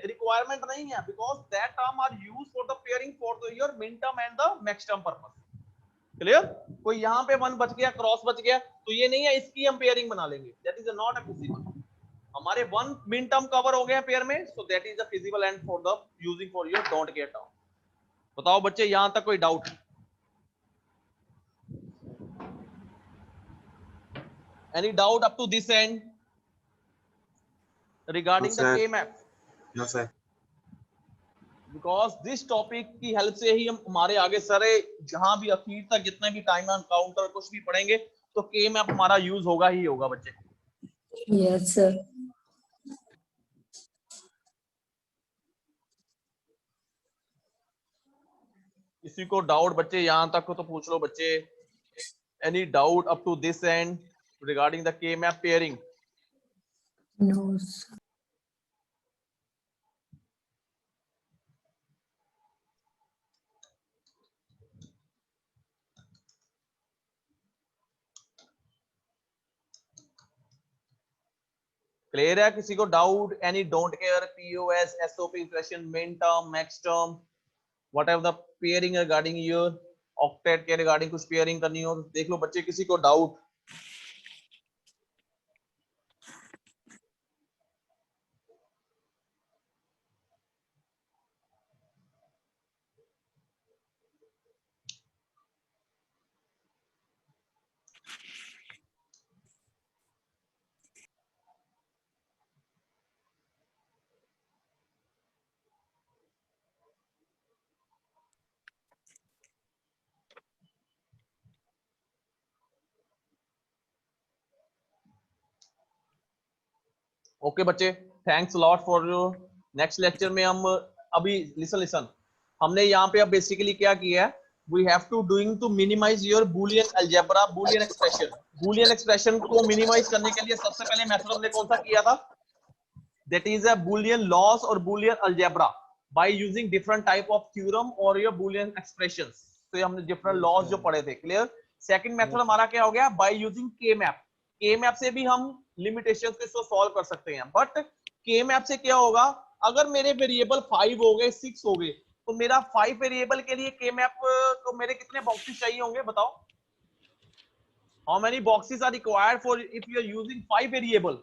Speaker 1: रिक्वायरमेंट नहीं है, because that term are used for the pairing for the your min term and the max term purpose. Clear? कोई यहाँ पे वन बच गया, क्रॉस बच गया, तो ये नहीं है इसकी हम पेयरिंग बना लेंगे, that is not a feasible. हमारे वन मिन टर्म कवर हो गया पेयर में, so that is a feasible and for the using for your don't care term. बताओ बच्चे यहां तक कोई doubt? Any doubt up to this and regarding the K-map?
Speaker 11: No sir.
Speaker 1: Because this topic की help से ही हम हमारे आगे सारे जहां भी अखीर तक जितने भी टाइम काउंटर कुछ भी पढ़ेंगे तो K-map हमारा यूज होगा ही होगा बच्चे।
Speaker 2: Yes sir.
Speaker 1: किसी को डाउट बच्चे यहां तक हो तो पूछ लो बच्चे। Any doubt up to this and regarding the K-map pairing?
Speaker 2: No sir.
Speaker 1: Clear है? किसी को doubt? Any don't care, POS, SOP, impression, min term, max term, whatever the pairing regarding your octet के रिगार्डिंग कुछ pairing करनी हो देख लो बच्चे। किसी को डाउट? ओके बच्चे, thanks lot for next lecture में हम अभी लिसन हमने यहाँ पे अब बेसिकली क्या किया है, we have to doing to minimize your boolean algebra, boolean expression. boolean expression को minimize करने के लिए सबसे पहले मेथड हमने कौन सा किया था? that is a boolean loss or boolean algebra by using different type of theorem or your boolean expressions. तो ये हमने different laws जो पढ़े थे. clear? सेकंड मेथड हमारा क्या हो गया? by using k-map. k-map से भी हम limitations को इसको solve कर सकते हैं. but k-map से क्या होगा? अगर मेरे वेरिएबल 5 हो गए, 6 हो गए, तो मेरा 5 वेरिएबल के लिए k-map को मेरे कितने बॉक्सेस चाहिए होंगे बताओ? How many boxes are required for if you are using 5 variable?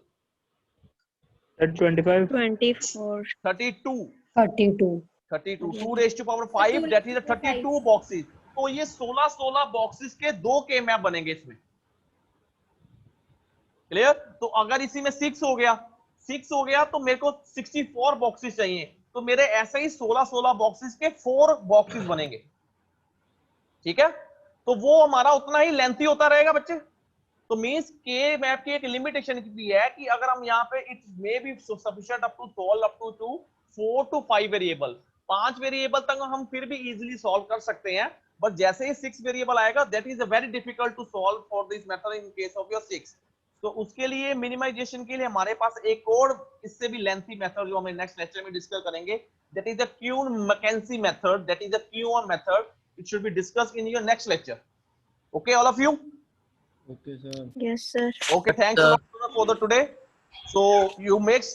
Speaker 8: 25.
Speaker 3: 24.
Speaker 1: 32.
Speaker 2: 32.
Speaker 1: 32. 2 raised to power 5. That is a 32 boxes. तो ये 16 बॉक्सेस के 2 के मैप बनेंगे इसमें. क्लियर? तो अगर इसी में 6 हो गया तो मेरे को 64 बॉक्सेस चाहिए. तो मेरे ऐसे ही 16 बॉक्सेस के 4 बॉक्सेस बनेंगे. ठीक है? तो वो हमारा उतना ही लेंथी होता रहेगा बच्चे. तो मींस के मैप की एक लिमिटेशन भी है कि अगर हम यहाँ पे it may be sufficient up to solve up to 4 to 5 variable. 5 variable तक हम फिर भी इजीली सॉल्व कर सकते हैं. बट जैसे ही 6 वेरिएबल आएगा that is very difficult to solve for this method in case of your 6. तो उसके लिए मिनिमाइजेशन के लिए हमारे पास एक और इससे भी लेंथी मेथड जो हम नेक्स्ट लेक्चर में डिस्कस करेंगे, that is the Quine McCluskey method. That is the Quine method. It should be discussed in your next lecture. Okay all of you?
Speaker 8: Okay, sir.
Speaker 3: Yes, sir.
Speaker 1: Okay, thanks a lot for the today. So you make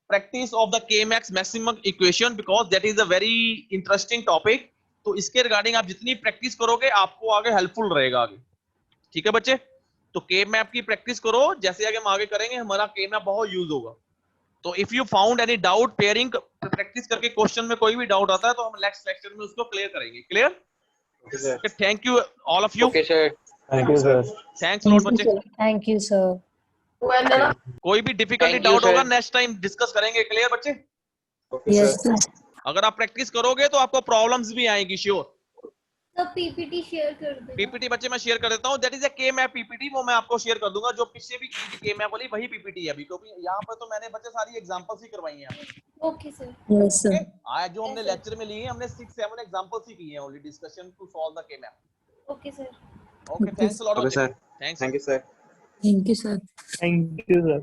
Speaker 1: practice of the K-max maximum equation because that is a very interesting topic. तो इसके regarding आप जितनी practice करोगे आपको आगे helpful रहेगा आगे. ठीक है बच्चे? तो के मैप की प्रैक्टिस करो. जैसे आगे हम आगे करेंगे हमारा के मैप बहुत यूज होगा. तो if you found any doubt pairing practice करके क्वेश्चन में कोई भी डाउट आता है तो हम नेक्स्ट लेक्चर में उसको क्लियर करेंगे. Clear? Okay, thank you all of you.
Speaker 11: Okay sir.
Speaker 7: Thank you sir.
Speaker 1: Thanks lot बच्चे.
Speaker 2: Thank you, sir.
Speaker 1: कोई भी डिफिकल्टी
Speaker 11: Thank you,
Speaker 1: डाउट होगा
Speaker 11: sir.
Speaker 1: नेक्स्ट टाइम डिस्कस करेंगे. क्लियर बच्चे?
Speaker 2: Yes, sir.
Speaker 1: अगर आप प्रैक्टिस करोगे तो आपको प्रॉब्लम्स भी आएंगी श्योर.
Speaker 4: तो पीपीटी शेयर कर दो.
Speaker 1: पीपीटी बच्चे मैं शेयर कर देता हूं. दैट इज अ के मैप पीपीटी. वो मैं आपको शेयर कर दूंगा. जो पीछे भी के मैप वाली वही पीपीटी है अभी, क्योंकि यहाँ पर तो मैंने बच्चे सारी एग्जांपल्स ही करवाई हैं.
Speaker 4: Okay sir.
Speaker 2: Yes, sir.
Speaker 1: आज जो हमने लेक्चर में लिए हैं हमने 6-7 एग्जांपल्स ही किए हैं only discussion to solve the K map.
Speaker 4: Okay sir.
Speaker 1: Okay, thanks a lot.
Speaker 11: Okay sir.
Speaker 1: Thanks.
Speaker 11: Thank you sir.
Speaker 2: Thank you, sir.
Speaker 8: Thank you, sir.